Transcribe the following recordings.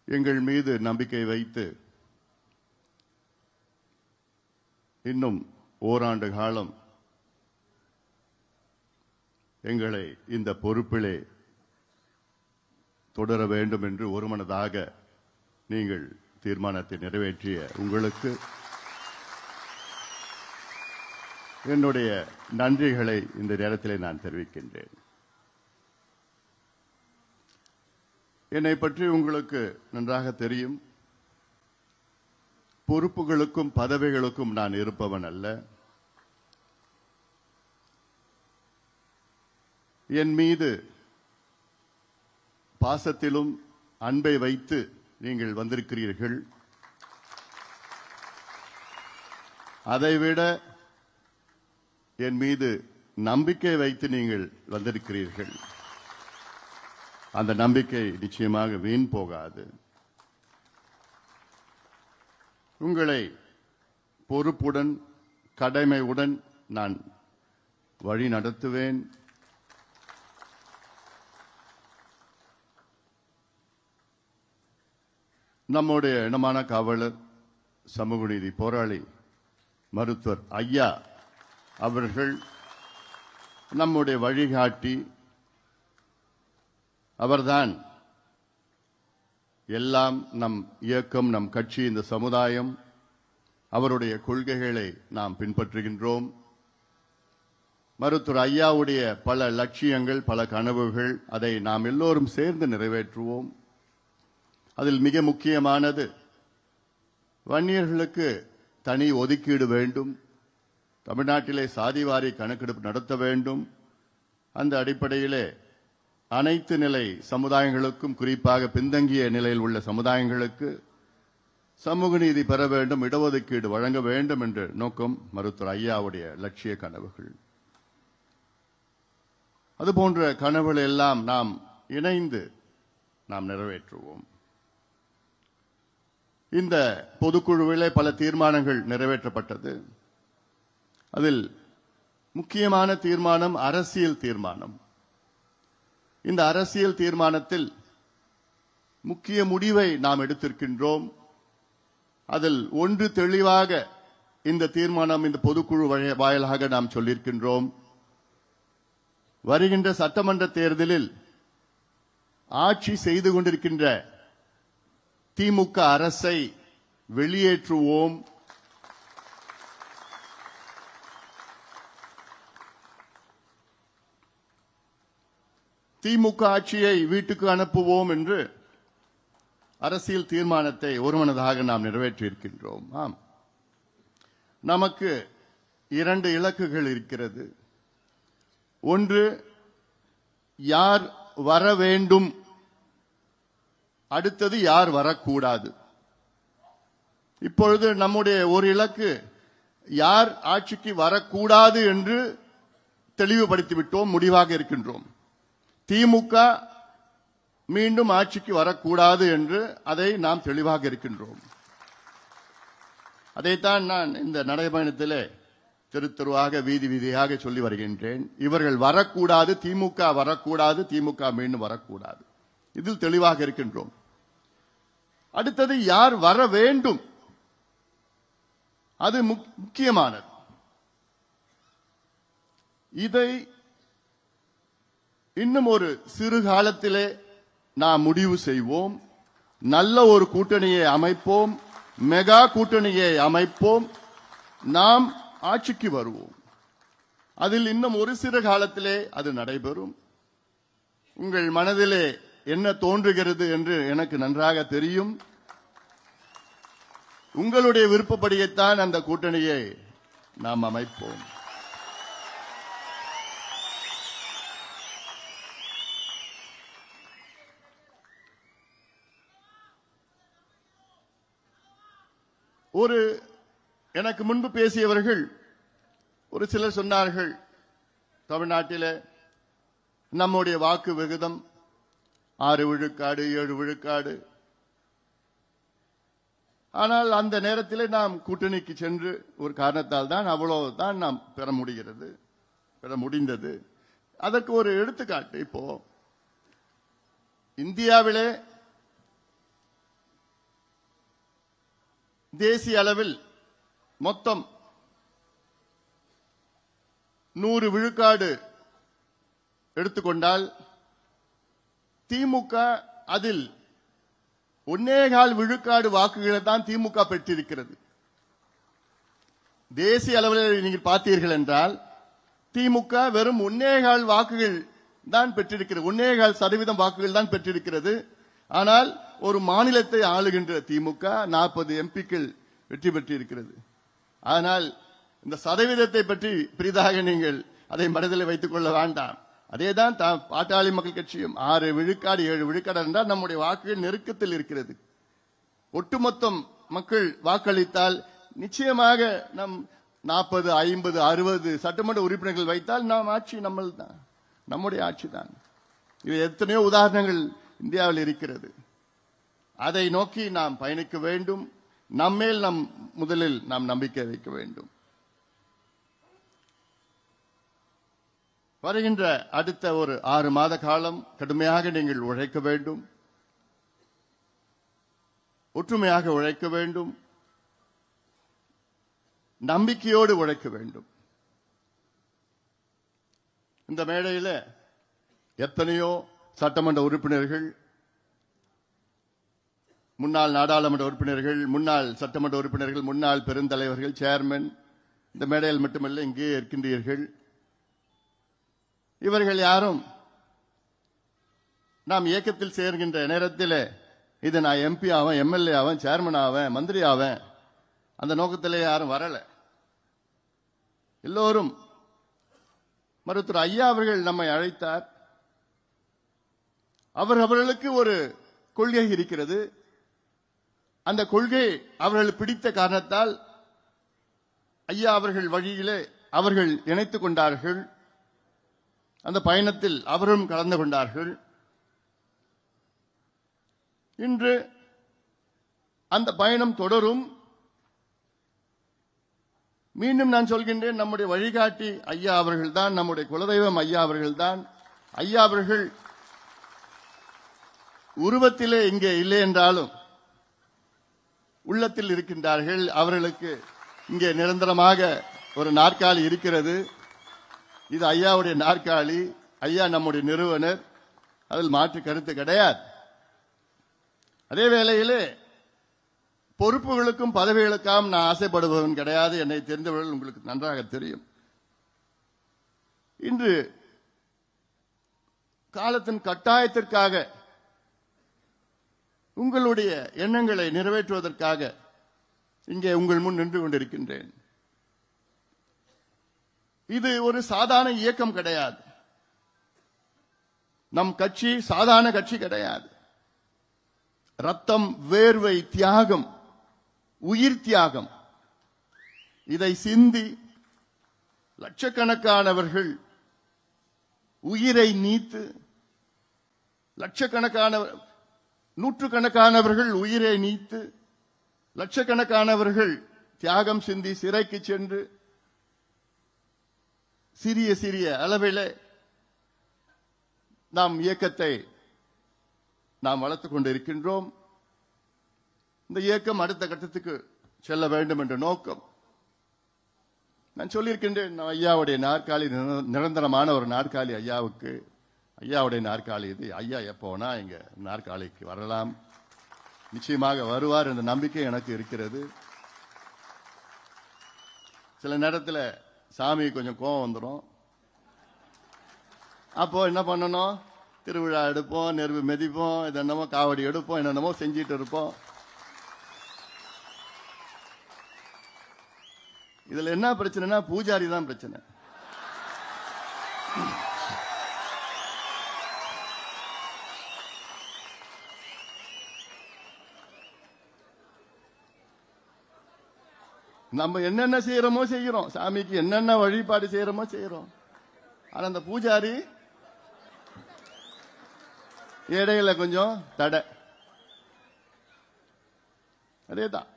எங்கள் மீது நம்பிக்கை வைத்து இன்னும் ஓராண்டு காலம் எங்களை இந்த பொறுப்பிலே தொடர வேண்டும் என்று ஒருமனதாக நீங்கள் தீர்மானத்தை நிறைவேற்றிய உங்களுக்கு என்னுடைய நன்றிகளை இந்த நேரத்திலே நான் தெரிவிக்கின்றேன். என்னை பற்றி உங்களுக்கு நன்றாக தெரியும். பொறுப்புகளுக்கும் பதவிகளுக்கும் நான் இருப்பவன் அல்ல. என் மீது பாசத்திலும் அன்பை வைத்து நீங்கள் வந்திருக்கிறீர்கள். அதைவிட என் மீது நம்பிக்கை வைத்து நீங்கள் வந்திருக்கிறீர்கள். அந்த நம்பிக்கை நிச்சயமாக வீண் போகாது. உங்களை பொறுப்புடன் கடமையுடன் நான் வழி நடத்துவேன். நம்முடைய இனமான காவலர் சமூக நீதி போராளி மருத்துவர் ஐயா அவர்கள் நம்முடைய வழிகாட்டி. அவர்தான் எல்லாம். நம் இயக்கம், நம் கட்சி, இந்த சமுதாயம், அவருடைய கொள்கைகளை நாம் பின்பற்றுகின்றோம். மருத்துவர் ஐயாவுடைய பல லட்சியங்கள், பல கனவுகள், அதை நாம் எல்லோரும் சேர்ந்து நிறைவேற்றுவோம். அதில் மிக முக்கியமானது வன்னியர்களுக்கு தனி ஒதுக்கீடு வேண்டும். தமிழ்நாட்டிலே சாதிவாரி கணக்கெடுப்பு நடத்த வேண்டும். அந்த அடிப்படையிலே அனைத்து நிலை சமுதாயங்களுக்கும், குறிப்பாக பின்தங்கிய நிலையில் உள்ள சமுதாயங்களுக்கு சமூக நீதி பெற வேண்டும், இடஒதுக்கீடு வழங்க வேண்டும் என்ற நோக்கம் மருத்துவர் ஐயாவுடைய லட்சிய கனவுகள். அதுபோன்ற கனவுகள் எல்லாம் நாம் இணைந்து நாம் நிறைவேற்றுவோம். இந்த பொதுக்குழுவிலே பல தீர்மானங்கள் நிறைவேற்றப்பட்டது. அதில் முக்கியமான தீர்மானம் அரசியல் தீர்மானம். இந்த அரசியல் தீர்மானத்தில் முக்கிய முடிவை நாம் எடுத்திருக்கின்றோம். அதில் ஒன்று தெளிவாக இந்த தீர்மானம், இந்த பொதுக்குழு வாயிலாக நாம் சொல்லியிருக்கின்றோம். வருகின்ற சட்டமன்ற தேர்தலில் ஆட்சி செய்து கொண்டிருக்கின்ற திமுக அரசை வெளியேற்றுவோம். திமுக ஆட்சியை வீட்டுக்கு அனுப்புவோம் என்று அரசியல் தீர்மானத்தை ஒருமனதாக நாம் நிறைவேற்றியிருக்கின்றோம். ஆம், நமக்கு 2 இலக்குகள் இருக்கிறது. ஒன்று, யார் வர வேண்டும், அடுத்தது யார் வரக்கூடாது. இப்பொழுது நம்முடைய ஒரு இலக்கு யார் ஆட்சிக்கு வரக்கூடாது என்று தெளிவுபடுத்திவிட்டோம், முடிவாக இருக்கின்றோம். திமுக மீண்டும் ஆட்சிக்கு வரக்கூடாது என்று அதை நாம் தெளிவாக இருக்கின்றோம். அதைத்தான் நான் இந்த நடைபயணத்திலே தெரு தெருவாக வீதி வீதியாக சொல்லி வருகின்றேன். இவர்கள் வரக்கூடாது, திமுக வரக்கூடாது, திமுக மீண்டும் வரக்கூடாது. இதில் தெளிவாக இருக்கின்றோம். அடுத்தது யார் வர வேண்டும், அது முக்கியமானது. இதை இன்னும் ஒரு சிறு காலத்திலே நாம் முடிவு செய்வோம். நல்ல ஒரு கூட்டணியை அமைப்போம், மெகா கூட்டணியை அமைப்போம், நாம் ஆட்சிக்கு வருவோம். அதில் இன்னும் ஒரு சிறு காலத்திலே அது நடைபெறும். உங்கள் மனதிலே என்ன தோன்றுகிறது என்று எனக்கு நன்றாக தெரியும். உங்களுடைய விருப்பப்படியைத்தான் அந்த கூட்டணியை நாம் அமைப்போம். எனக்கு முன்பு பேசியவர்கள் ஒரு சிலர் சொன்னார்கள், தமிழ்நாட்டில் நம்முடைய வாக்கு விகிதம் 6 விழுக்காடு 7 விழுக்காடு. ஆனால் அந்த நேரத்தில் நாம் கூட்டணிக்கு சென்று ஒரு காரணத்தால் தான் அவ்வளவுதான் நாம் பெற முடிந்தது. அதற்கு ஒரு எடுத்துக்காட்டு, இப்போ இந்தியாவிலே தேசிய அளவில் மொத்தம் 100 விழுக்காடு எடுத்துக்கொண்டால் திமுக அதில் 1.25 விழுக்காடு வாக்குகளை தான் திமுக பெற்றிருக்கிறது. தேசிய அளவில் நீங்கள் பார்த்தீர்கள் என்றால் திமுக வெறும் 1.25 வாக்குகள் தான் பெற்றிருக்கிறது. 1.25% வாக்குகள் தான் பெற்றிருக்கிறது. ஆனால் ஒரு மாநிலத்தை ஆளுகின்ற திமுக 40 எம்பிக்கள் வெற்றி பெற்றிருக்கிறது. ஆனால் இந்த சதவீதத்தை பற்றி பெரிதாக நீங்கள் அதை மனதில் வைத்துக் கொள்ள வேண்டாம். அதேதான் பாட்டாளி மக்கள் கட்சியும் 6 விழுக்காடு 7 விழுக்காடு என்றால் நம்முடைய வாக்குகள் நெருக்கத்தில் இருக்கிறது. ஒட்டுமொத்தம் மக்கள் வாக்களித்தால் நிச்சயமாக நம் 40, 50, 60 சட்டமன்ற உறுப்பினர்கள் வைத்தால் நாம் ஆட்சி நம்முடைய ஆட்சி தான். இது எத்தனையோ உதாரணங்கள் இந்தியாவில் இருக்கிறது. அதை நோக்கி நாம் பயணிக்க வேண்டும். நம்மேல் முதலில் நாம் நம்பிக்கை வைக்க வேண்டும். வருகின்ற அடுத்த ஒரு 6 மாத காலம் கடுமையாக நீங்கள் உழைக்க வேண்டும். ஒற்றுமையாக உழைக்க வேண்டும். நம்பிக்கையோடு உழைக்க வேண்டும். இந்த மேடையில் எத்தனையோ சட்டமன்ற உறுப்பினர்கள், முன்னாள் நாடாளுமன்ற உறுப்பினர்கள், முன்னாள் சட்டமன்ற உறுப்பினர்கள், முன்னாள் பெருந்தலைவர்கள், சேர்மன் இந்த மேடையில் மட்டுமல்ல இங்கே இருக்கின்றீர்கள். இவர்கள் யாரும் நாம் இயக்கத்தில் சேர்கின்ற நேரத்தில் இது நான் எம்பி ஆவேன், எம்எல்ஏ ஆவேன், சேர்மன் ஆவேன், மந்திரி ஆவேன் அந்த நோக்கத்திலே யாரும் வரல. எல்லோரும் மருத்துவர் ஐயா அவர்கள் நம்மை அழைத்தார். அவர்களுக்கு ஒரு கொள்கை இருக்கிறது. அந்த கொள்கை அவர்கள் பிடித்த காரணத்தால் ஐயா அவர்கள் வழியிலே அவர்கள் இணைத்துக் கொண்டார்கள். அந்த பயணத்தில் அவரும் கலந்து கொண்டார்கள். இன்று அந்த பயணம் தொடரும். மீண்டும் நான் சொல்கின்றேன், நம்முடைய வழிகாட்டி ஐயா அவர்கள்தான், நம்முடைய குலதெய்வம் ஐயா அவர்கள்தான். ஐயா அவர்கள் உருவத்திலே இங்கே இல்லை என்றாலும் உள்ளத்தில் இருக்கின்றார்கள். அவர்களுக்கு இங்கே நிரந்தரமாக ஒரு நாற்காலி இருக்கிறது. இது ஐயாவுடைய நாற்காலி. ஐயா நம்முடைய நிறுவனர், அதில் மாற்று கருத்து கிடையாது. அதே வேளையிலே பொறுப்புகளுக்கும் பதவிகளுக்காம் நான் ஆசைப்படுபவன் கிடையாது. என்னை தெரிந்தவர்கள் உங்களுக்கு நன்றாக தெரியும். இன்று காலத்தின் கட்டாயத்திற்காக உங்களுடைய எண்ணங்களை நிறைவேற்றுவதற்காக இங்கே உங்கள் முன் நின்று கொண்டிருக்கின்றேன். இது ஒரு சாதாரண இயக்கம் கிடையாது. நம் கட்சி சாதாரண கட்சி கிடையாது. ரத்தம், வேர்வை, தியாகம், உயிர் தியாகம் இதை சிந்தி லட்சக்கணக்கானவர்கள் உயிரை நீத்து, நூற்றுக்கணக்கானவர்கள் உயிரை நீத்து, லட்சக்கணக்கானவர்கள் தியாகம் சிந்தி சிறைக்கு சென்று சிறிய சிறிய அளவிலே நாம் இயக்கத்தை நாம் வளர்த்துக் கொண்டிருக்கின்றோம். இந்த இயக்கம் அடுத்த கட்டத்துக்கு செல்ல வேண்டும் என்ற நோக்கம். நான் சொல்லியிருக்கின்றேன், ஐயாவுடைய நாற்காலி நிரந்தரமான ஒரு நாற்காலி ஐயாவுக்கு. ஐயாவுடைய நாற்காலி இது. ஐயா எப்போனா எங்க நாற்காலிக்கு வரலாம். நிச்சயமாக வருவார் என்ற நம்பிக்கை எனக்கு இருக்கிறது. சில நேரத்தில் சாமி கொஞ்சம் கோபம் வந்துடும். அப்போ என்ன பண்ணணும்? திருவிழா எடுப்போம், நெருப்பு மெதிப்போம், என்னென்னமோ காவடி எடுப்போம், என்னென்னமோ செஞ்சிட்டு இருப்போம். இதுல என்ன பிரச்சனைனா பூஜாரி தான் பிரச்சனை. நம்ம என்னென்ன செய்யறோமோ செய்கிறோம், சாமிக்கு என்னென்ன வழிபாடு செய்யறோமோ செய்யறோம். ஆனா அந்த பூஜாரி இடையில கொஞ்சம் தடை. அதேதான்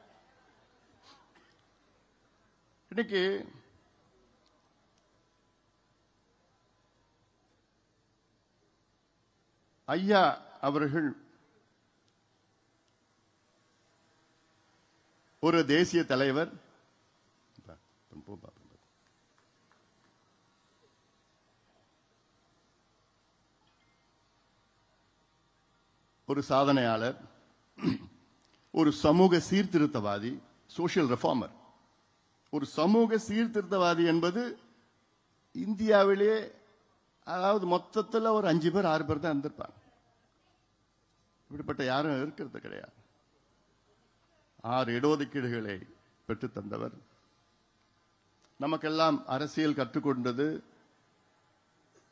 இன்னைக்கு ஐயா அவர்கள் ஒரு தேசிய தலைவர், ஒரு சாதனையாளர், ஒரு சமூக சீர்திருத்தவாதி, சோசியல் ரெஃபார்மர். ஒரு சமூக சீர்திருத்தவாதி என்பது இந்தியாவிலே அதாவது மொத்தத்தில் ஒரு 5 பேர் 6 பேர் தான் இருந்திருப்பாங்க. இப்படிப்பட்ட யாரும் இருக்கிறது கிடையாது. 6 இடஒதுக்கீடுகளை பெற்றுத் தந்தவர். நமக்கெல்லாம் அரசியல் கற்றுக்கொண்டது,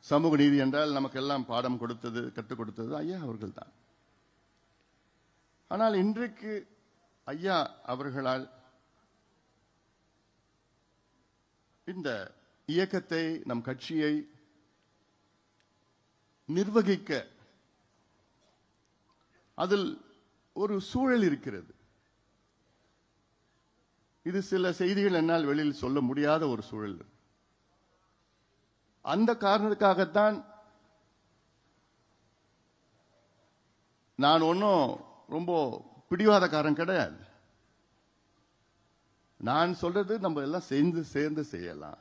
சமூக நீதி என்றால் நமக்கெல்லாம் பாடம் கொடுத்தது, கற்றுக் கொடுத்தது ஐயா அவர்கள் தான். ஆனால் இன்றைக்கு ஐயா அவர்களால் இந்த இயக்கத்தை, நம் கட்சியை நிர்வகிக்க அதில் ஒரு சூழல் இருக்கிறது. இது சில செய்திகள் என்னால் வெளியில் சொல்ல முடியாத ஒரு சூழல். அந்த காரணத்துக்காகத்தான் நான் ஒன்னும் ரொம்ப பிடிவாதக்காரன் கிடையாது. நான் சொல்றது நம்ம எல்லாம் சேர்ந்து செய்யலாம்.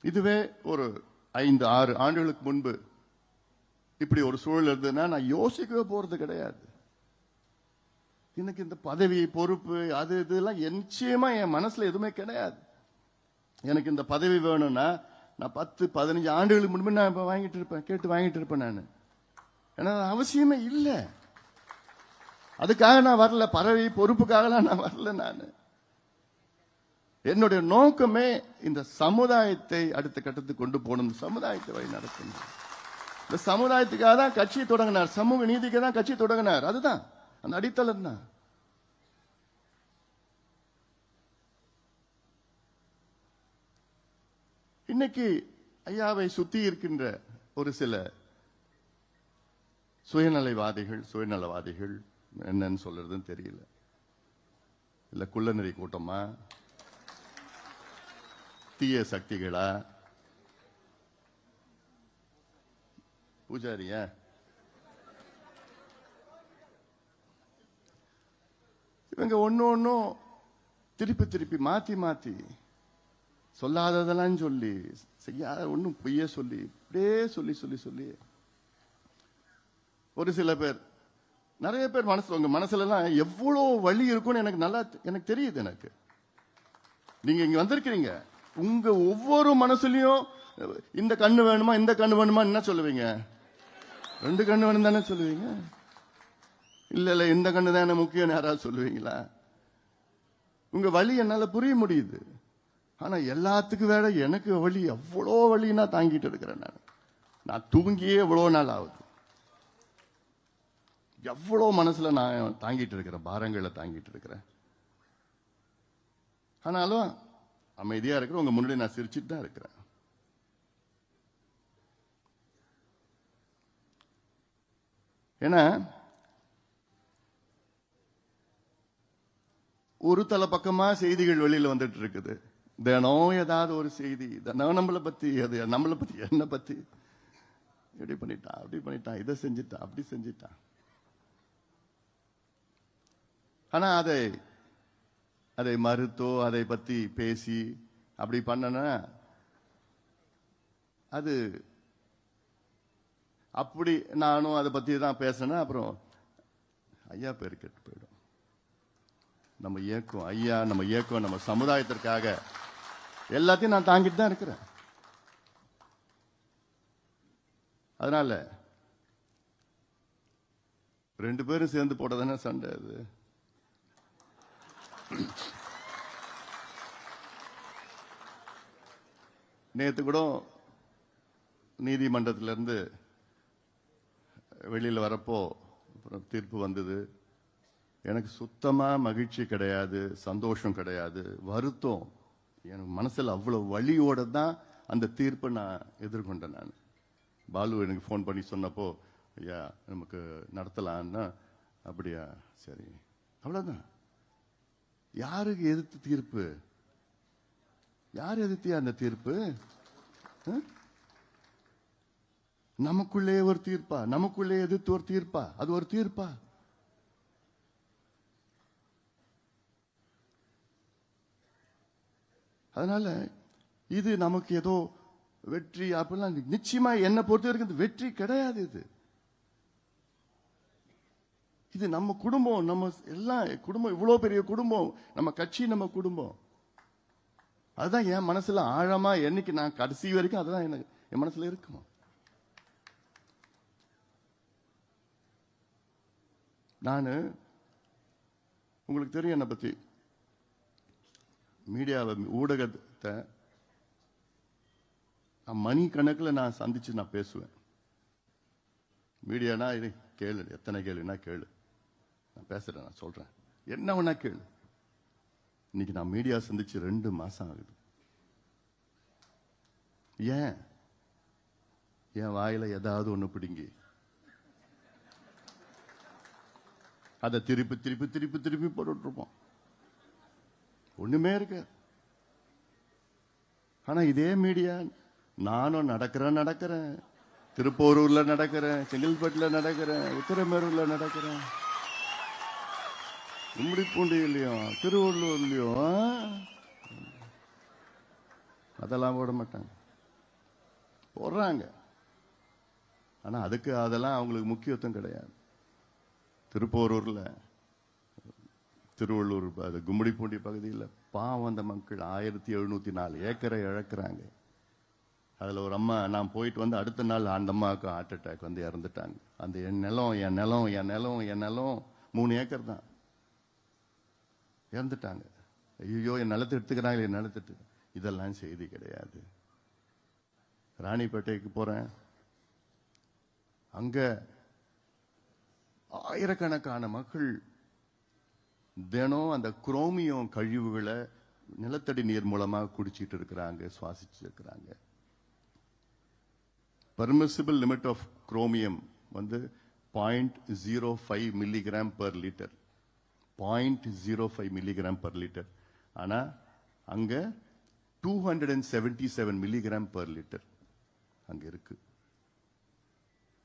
இதுவே ஒரு 5-6 ஆண்டுகளுக்கு முன்பு இப்படி ஒரு சூழல் இருந்ததுன்னா நான் யோசிக்கவே போறது கிடையாது. எனக்கு இந்த பதவி, பொறுப்பு, அது இதெல்லாம் நிச்சயமா என் மனசுல எதுவுமே கிடையாது. எனக்கு இந்த பதவி வேணும்னா நான் 10-15 ஆண்டுகளுக்கு முன்பு நான் கேட்டு வாங்கிட்டு இருப்பேன். நான் ஏன்னா அவசியமே இல்லை. அதுக்காக நான் வரல, பதவி பொறுப்புக்காகலாம் நான் வரல. நான் என்னுடைய நோக்கமே இந்த சமுதாயத்தை அடுத்த கட்டத்துக்கு கொண்டு போகணும், சமுதாயத்தை வழி நடத்தணும். இந்த சமுதாயத்துக்காக தான் கட்சி தொடங்கினார், சமூக நீதிக்கு தான் கட்சி தொடங்கினார். அதுதான் அந்த அடித்தளம் தான். இன்னைக்கு ஐயாவை சுத்தி இருக்கின்ற ஒரு சில சுயநலவாதிகள் என்னன்னு சொல்றதுன்னு தெரியல. இல்ல குள்ளநெறி கூட்டமா, தீய சக்திகளா, பூஜாரியா, இவங்க ஒன்னும் திருப்பி மாத்தி சொல்லாததெல்லாம் சொல்லி, செய்யாத ஒன்னும் பொய்ய சொல்லி, இப்படியே சொல்லி ஒரு சில பேர், நிறைய பேர் உங்க மனசுல எல்லாம் எவ்வளவு வலி இருக்கும்னு எனக்கு தெரியுது. எனக்கு நீங்க இங்க வந்திருக்கிறீங்க, உங்க ஒவ்வொரு மனசுலயும் இந்த கண்ணு வேணுமா, இந்த கண்ணு வேணுமா என்ன சொல்லுவீங்க? 2 கண்ணு வேணும் தானே சொல்லுவீங்க. இல்ல இந்த கண்ணு தானே முக்கியம் யாராவது சொல்லுவீங்களா? உங்க வலி என்னால புரிய முடியுது. ஆனா எல்லாத்துக்கும் வேற எனக்கு வலி, எவ்வளோ வலி நான் தாங்கிட்டு இருக்கிறேன். நான் தூங்கியே எவ்வளவு நாள் ஆகுது. எவ்வளவு மனசுல நான் தாங்கிட்டு இருக்கிறேன், பாரங்களை தாங்கிட்டு இருக்கிறேன். ஆனாலும் அமைதியா இருக்கிற உங்க முன்னாடி நான் சிரிச்சிட்டு தான் இருக்கிறேன். ஏன்னா ஒரு தலை பக்கமா செய்திகள் வெளியில வந்துட்டு இருக்குது. தினம் ஏதாவது ஒரு செய்தி, தினம் நம்மளை பத்தி, அது நம்மளை பத்தி, என்ன பத்தி, இப்படி பண்ணிட்டான், அப்படி பண்ணிட்டான், இதை செஞ்சிட்டான், அப்படி செஞ்சிட்டான். ஆனா அதை மறுத்தோ அதை பத்தி பேசி அப்படி பண்ணனா அது அப்படி நானும் அதை பத்தி தான் பேசினேன். அப்புறம் ஐயா பேர் கெட்டு போயிடும். நம்ம இயக்கம் நம்ம சமுதாயத்திற்காக எல்லாத்தையும் நான் தாங்கிட்டு தான் இருக்கிறேன். அதனால 2 பேரும் சேர்ந்து போட்டதானே சண்டை. அது நேத்து கூட நீதிமன்றத்திலிருந்து வெளியில் வரப்போ தீர்ப்பு வந்தது. எனக்கு சுத்தமா மகிழ்ச்சி கிடையாது, சந்தோஷம் கிடையாது, வருத்தம். எனக்கு மனசுல அவ்வளவு வலியோட தான் அந்த தீர்ப்பை நான் எதிர்கொண்டேன். நான் பாலு எனக்கு ஃபோன் பண்ணி சொன்னப்போ, ஐயா நமக்கு நடத்தலான்னா, அப்படியா சரி, அவ்வளவுதான். யாருக்கு எதிர்த்து தீர்ப்பு? யார் எதிர்த்தியா அந்த தீர்ப்பு? நமக்குள்ளே ஒரு தீர்ப்பா? நமக்குள்ளே எதிர்த்து ஒரு தீர்ப்பா? அது ஒரு தீர்ப்பா? அதனால இது நமக்கு ஏதோ வெற்றி அப்படிலாம் நிச்சயமா என்னை பொறுத்த வரைக்கும் வெற்றி கிடையாது. இது நம்ம குடும்பம், நம்ம எல்லாம் குடும்பம், இவ்வளவு பெரிய குடும்பம், நம்ம கட்சி, நம்ம குடும்பம். அதுதான் என் மனசுல ஆழமா என்னைக்கு நான் கடைசி வரைக்கும் அதுதான் எனக்கு என் மனசுல இருக்கும். நான் உங்களுக்கு தெரியும் என்னை பத்தி மீடியாவை, ஊடகத்தை மணி கணக்கில் நான் சந்திச்சு நான் பேசுவேன். மீடியானா இது கேளு, எத்தனை கேளுன்னா கேளு, நான் பேசுறேன், நான் சொல்றேன், என்ன வேணா கேளு. இன்னைக்கு நான் மீடியா சந்திச்சு 2 மாசம் ஆகுது. ஏன் என் வாயில ஏதாவது ஒண்ணு பிடிங்கி அதை திருப்பி திருப்பி திருப்பி திருப்பி போட்டுட்டு இருப்போம். ஒண்ணுமே இருக்கு. ஆனா இதே மீடியா நானும் நடக்கிறேன், திருப்போரூர்ல நடக்கிறேன், செங்கல்பட்டுல நடக்கிறேன், உத்தரமேரூர்ல நடக்கிறேன், கும்மிடிப்பூண்டியிலையும் திருவள்ளூர்லயும் அதெல்லாம் போட மாட்டாங்க, போடுறாங்க. ஆனா அதுக்கு அதெல்லாம் அவங்களுக்கு முக்கியத்துவம் கிடையாது. திருப்போரூர்ல, திருவள்ளூர், கும்மிடிப்பூண்டி பகுதியில் பாவம் அந்த மக்கள் 1704 ஏக்கரை இழக்கிறாங்க. அதுல ஒரு அம்மா, நான் போயிட்டு வந்து அடுத்த நாள் அந்த அம்மாவுக்கு ஹார்ட் அட்டாக் வந்து இறந்துட்டாங்க. அந்த என் நிலம் 3 ஏக்கர் தான், இறந்துட்டாங்க. ஐயோ என் நிலத்தை எடுத்துக்கிறாங்க, என் நிலத்தை. இதெல்லாம் செய்தி கிடையாது. ராணிப்பேட்டைக்கு போறேன், அங்க ஆயிரக்கணக்கான மக்கள் தினம் அந்த குரோமியம் கழிவுகளை நிலத்தடி நீர் மூலமா குடிச்சிட்டு இருக்கிறாங்க, சுவாசிச்சு இருக்கிறாங்க. பர்மிசிபிள் லிமிட் ஆஃப் குரோமியம் வந்து 0.05 milligram per litre, 0.05 milligram per litre. ஆனா அங்க 277 மில்லிகிராம் பர் லிட்டர் அங்க இருக்கு.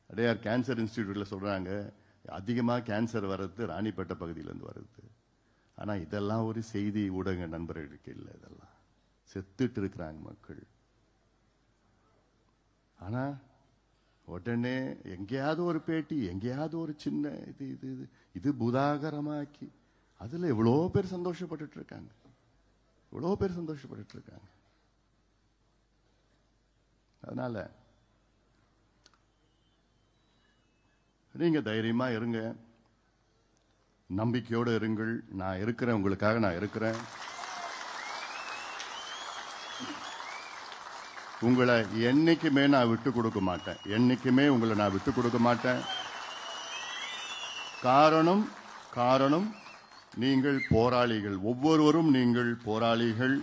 அடையார் கேன்சர் இன்ஸ்டிடியூட்ல சொல்றாங்க அதிகமா கேன்சர் வர்றது ராணிப்பேட்டை பகுதியிலிருந்து வருது. ஆனா இதெல்லாம் ஒரு செய்தி ஊடக நண்பர்களுக்கு இல்லை. இதெல்லாம் செத்துட்டு இருக்கிறாங்க மக்கள். ஆனா உடனே எங்கேயாவது ஒரு பேட்டி, எங்கேயாவது ஒரு சின்ன இது புதாகரமாக்கி அதுல எவ்வளவு பேர் சந்தோஷப்பட்டு இருக்காங்க, எவ்வளவு பேர் சந்தோஷப்பட்டு இருக்காங்க. அதனால நீங்க தைரியமா இருங்க, நம்பிக்கையோடு இருங்கள். நான் இருக்கிறேன், உங்களுக்காக நான் இருக்கிறேன். உங்களை என்னைக்குமே நான் விட்டு கொடுக்க மாட்டேன், என்னைக்குமே உங்களை நான் விட்டு கொடுக்க மாட்டேன். காரணம் நீங்கள் போராளிகள், ஒவ்வொருவரும் நீங்கள் போராளிகள்.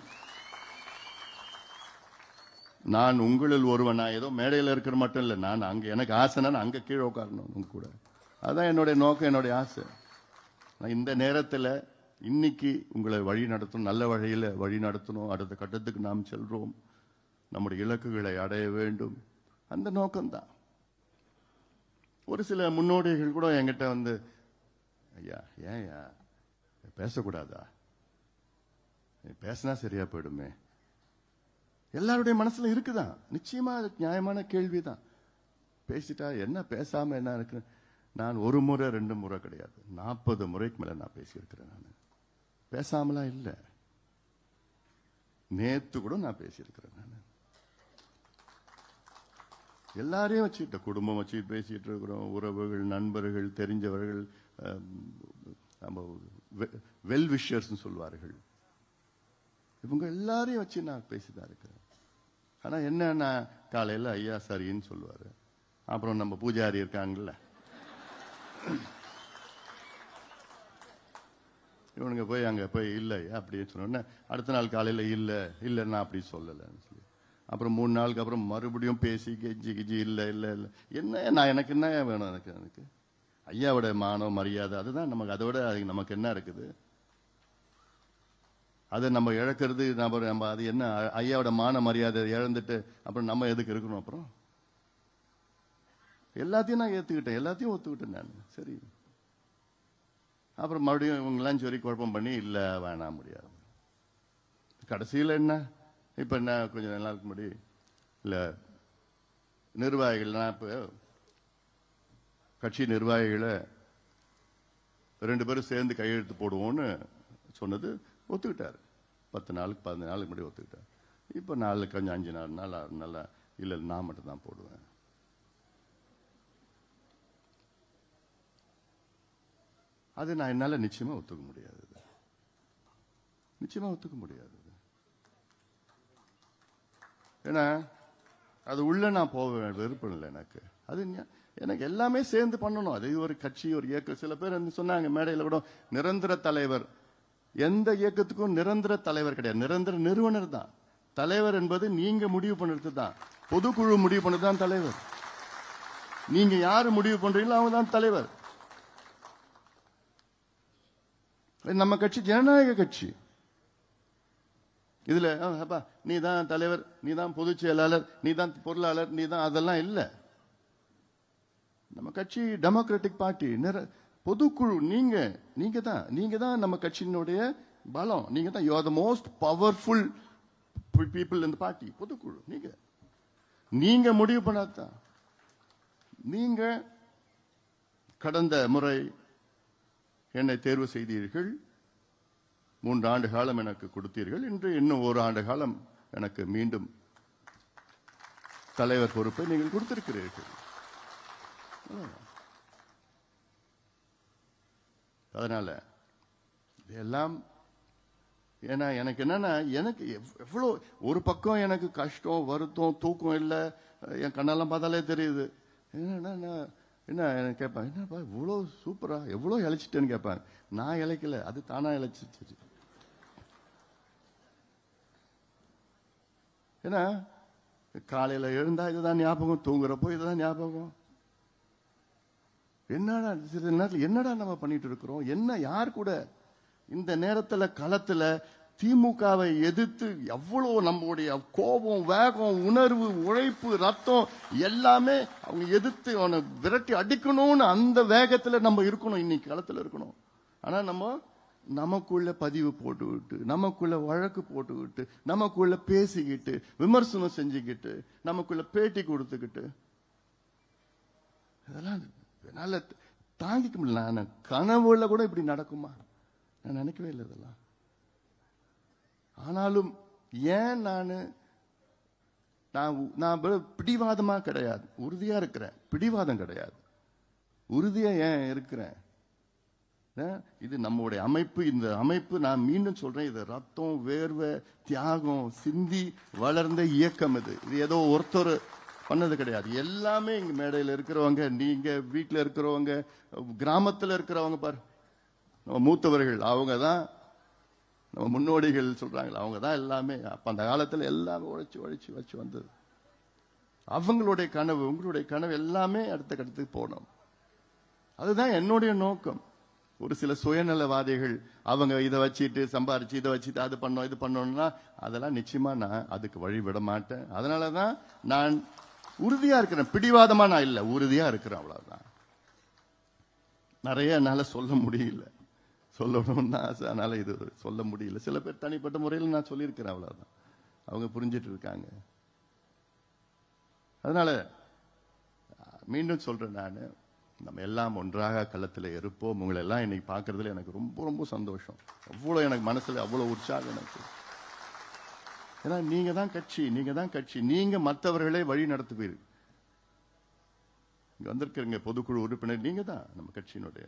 நான் உங்களில் ஒருவன். நான் ஏதோ மேடையில் இருக்கிற மட்டும் இல்லை, நான் அங்க எனக்கு ஆசைனா நான் அங்க கீழே உட்காரணும் உங்க கூட. அதான் என்னுடைய நோக்கம், என்னுடைய ஆசை. நான் இந்த நேரத்தில் இன்னைக்கு உங்களை வழி நடத்தணும், நல்ல வழியில் வழி நடத்தணும். அடுத்த கட்டத்துக்கு நாம் செல்றோம், நம்முடைய இலக்குகளை அடைய வேண்டும், அந்த நோக்கம்தான். ஒரு சில முன்னோடிகள் கூட என்கிட்ட வந்து, ஐயா ஏன்யா பேசக்கூடாதா, பேசினா சரியா போயிடுமே. எல்லாருடைய மனசுல இருக்குதான், நிச்சயமா நியாயமான கேள்விதான். பேசிட்டா என்ன, பேசாம என்ன இருக்கு. நான் 1 முறை 2 முறை கிடையாது, 40 முறைக்கு மேல நான் பேசியிருக்கிறேன். நான் பேசாமலாம் இல்ல, நேத்து கூட நான் பேசியிருக்கிறேன். நான் எல்லாரையும் வச்சுக்கிட்ட குடும்பம் வச்சுட்டு பேசிட்டு இருக்கிறோம், உறவுகள், நண்பர்கள், தெரிஞ்சவர்கள், வெல் விஷர்ஸ் சொல்வார்கள், இவங்க எல்லாரையும் வச்சு நான் பேசிதான் இருக்கிறேன். ஆனா என்ன, காலையில ஐயா சரின்னு சொல்லுவாரு, அப்புறம் நம்ம பூஜாரி இருக்காங்கல்ல, இவனுங்க போய் அங்க போய் இல்லை அப்படின்னு சொன்ன அடுத்த நாள் காலையில இல்ல நான் அப்படி சொல்லலன்னு சொல்லி, அப்புறம் 3 நாளுக்கு அப்புறம் மறுபடியும் பேசி கெஞ்சி இல்ல என்ன, நான் எனக்கு என்ன வேணும், எனக்கு ஐயாவோட மானம் மரியாதை அதுதான் நமக்கு, அதோட நமக்கு என்ன இருக்குது. அதை நம்ம இழக்கிறது, நம்ம அது என்ன, ஐயாவோட மான மரியாதை இழந்துட்டு அப்புறம் நம்ம எதுக்கு இருக்கணும். அப்புறம் எல்லாத்தையும் நான் ஏத்துக்கிட்டேன், எல்லாத்தையும் ஒத்துக்கிட்டேன் நான். சரி, அப்புறம் மறுபடியும் இவங்கெல்லாம் சொல்லி குழப்பம் பண்ணி இல்ல வேணாம் முடியாது. கடைசியில் என்ன, இப்ப என்ன கொஞ்சம் நாளுக்கு முன்னாடி இல்ல நிர்வாகிகள்லாம் இப்ப கட்சி நிர்வாகிகளை 2 பேரும் சேர்ந்து கையெழுத்து போடுவோம்னு சொன்னது ஒத்துக்கிட்டாரு. 10 நாளுக்கு 15 நாளுக்கு முன்னாடி ஒத்துக்கிட்டாரு. இப்ப நாளுக்கு கொஞ்சம் 5 நாள் 6 நாள் இல்ல நான் மட்டும் தான் போடுவேன். அது நான் என்னால நிச்சயமா ஒத்துக்க முடியாது, நிச்சயமா ஒத்துக்க முடியாது. ஏன்னா அது உள்ள நான் போக விருப்பம் இல்லை எனக்கு. அது எனக்கு எல்லாமே சேர்ந்து பண்ணணும். அது ஒரு கட்சி, ஒரு இயக்கம். சில பேர் சொன்னாங்க மேடையில் கூட, நிரந்தர தலைவர். எந்த இயக்கத்துக்கும் நிரந்தர தலைவர் கிடையாது, நிரந்தர நிறுவனர் தான் தலைவர். என்பது நீங்க முடிவு பண்ணுறது தான், பொதுக்குழு முடிவு பண்ணது தான் தலைவர். நீங்க யாரு முடிவு பண்றீங்களோ அவங்க தான் தலைவர். நம்ம கட்சி ஜனநாயக கட்சி. இதுல அப்பா நீ தான் தலைவர், நீ தான் பொதுச் செயலாளர், நீ தான் பொருளாளர், நீ தான், அதெல்லாம் இல்ல. நம்ம கட்சி டெமோக்ராட்டிக் பார்ட்டி, பொதுக்குழு. நீங்க தான் நம்ம கட்சியினுடைய பலம். நீங்க தான், you are the most powerful people இந்த பார்ட்டி. பொதுக்குழு நீங்க முடிவு பண்ணாதான். நீங்க கடந்த முறை என்னை தேர்வு செய்தீர்கள், 3 ஆண்டு காலம் எனக்கு கொடுத்தீர்கள். இன்று இன்னும் 1 ஆண்டு காலம் எனக்கு மீண்டும் தலைவர் பொறுப்பை நீங்கள் கொடுத்திருக்கிறீர்கள். அதனால இதெல்லாம் ஏன்னா எனக்கு என்னன்னா, எனக்கு எவ்வளவு ஒரு பக்கம் எனக்கு கஷ்டம், வருத்தம், தூக்கம் இல்லை, என் கண்ணெல்லாம் பார்த்தாலே தெரியுது. என்ன கேட்பேன், என்னப்பா இவ்வளோ சூப்பரா எவ்வளோ இழைச்சிட்டேன்னு கேட்பேன். நான் இழைக்கல, அது தானா இழைச்சிச்சு. ஏன்னா காலையில எழுந்தா இதுதான் ஞாபகம், தூங்குறப்போ இதுதான் ஞாபகம். என்னடா சில நேரத்தில் என்னடா நம்ம பண்ணிட்டு இருக்கிறோம், என்ன யார் கூட இந்த நேரத்தில் களத்துல திமுகவை எதிர்த்து எவ்வளவு நம்முடைய கோபம், வேகம், உணர்வு, உழைப்பு, ரத்தம் எல்லாமே அவங்க எதிர்த்து அவனை விரட்டி அடிக்கணும்னு அந்த வேகத்துல நம்ம இருக்கணும், இன்னைக்கு களத்துல இருக்கணும். ஆனா நமக்குள்ள பதிவு போட்டுக்கிட்டு, நமக்குள்ள வழக்கு போட்டுக்கிட்டு, நமக்குள்ள பேசிக்கிட்டு, விமர்சனம் செஞ்சுக்கிட்டு, நமக்குள்ள பேட்டி கொடுத்துக்கிட்டு, இதெல்லாம் என்னால தாங்கிக்க முடியல. நான் கனவுல கூட இப்படி நடக்குமா நான் நினைக்கவே இல்லை இதெல்லாம். ஆனாலும் ஏன் நான் பிடிவாதமா கிடையாது, உறுதியா இருக்கிறேன். பிடிவாதம் கிடையாது, உறுதியா ஏன் இருக்கிறேன். இது நம்முடைய அமைப்பு. இந்த அமைப்பு நான் மீண்டும் சொல்றேன், இது ரத்தம், வேர்வை, தியாகம் சிந்தி வளர்ந்த இயக்கம். இது ஏதோ ஒருத்தர் பண்ணது கிடையாது. எல்லாமே இங்க மேடையில் இருக்கிறவங்க, நீங்க வீட்டில் இருக்கிறவங்க, கிராமத்தில் இருக்கிறவங்க, பாரு நம்ம மூத்தவர்கள், அவங்க தான் நம்ம முன்னோடிகள் சொல்றாங்களா, அவங்க தான் எல்லாமே. அப்ப அந்த காலத்தில் எல்லாமே உழைச்சு வச்சு வந்தது. அவங்களுடைய கனவு, உங்களுடைய கனவு எல்லாமே அடுத்த கட்டத்துக்கு போகணும். அதுதான் என்னுடைய நோக்கம். ஒரு சில சுயநலவாதிகள் அவங்க இதை வச்சுட்டு சம்பாரிச்சு, இதை வச்சுட்டு அது பண்ணோம் இது பண்ணோம்னா அதெல்லாம் நிச்சயமா நான் அதுக்கு வழி விட மாட்டேன். அதனாலதான் நான் உறுதியா இருக்கிறேன். பிடிவாதமா நான் இல்லை, உறுதியா இருக்கிறேன், அவ்வளவுதான். நிறைய என்னால சொல்ல முடியல, சொல்லணும்னு ஆசை, அதனால இது சொல்ல முடியல. சில பேர் தனிப்பட்ட முறையில் நான் சொல்லியிருக்கிறேன், அவ்வளவுதான். அவங்க புரிஞ்சிட்டு இருக்காங்க. அதனால மீண்டும் சொல்றேன், நான் நம்ம எல்லாம் ஒன்றாக களத்தில் இருப்போம். உங்களை எல்லாம் இன்னைக்கு பார்க்கறதுல எனக்கு ரொம்ப ரொம்ப சந்தோஷம். அவ்வளவு எனக்கு மனசுல அவ்வளவு உற்சாகம் எனக்கு. ஏன்னா நீங்க தான் கட்சி, நீங்க மற்றவர்களை வழி நடத்துவீர்கள். இங்க வந்திருக்கிறீங்க பொதுக்குழு உறுப்பினர், நீங்க தான் நம்ம கட்சியினுடைய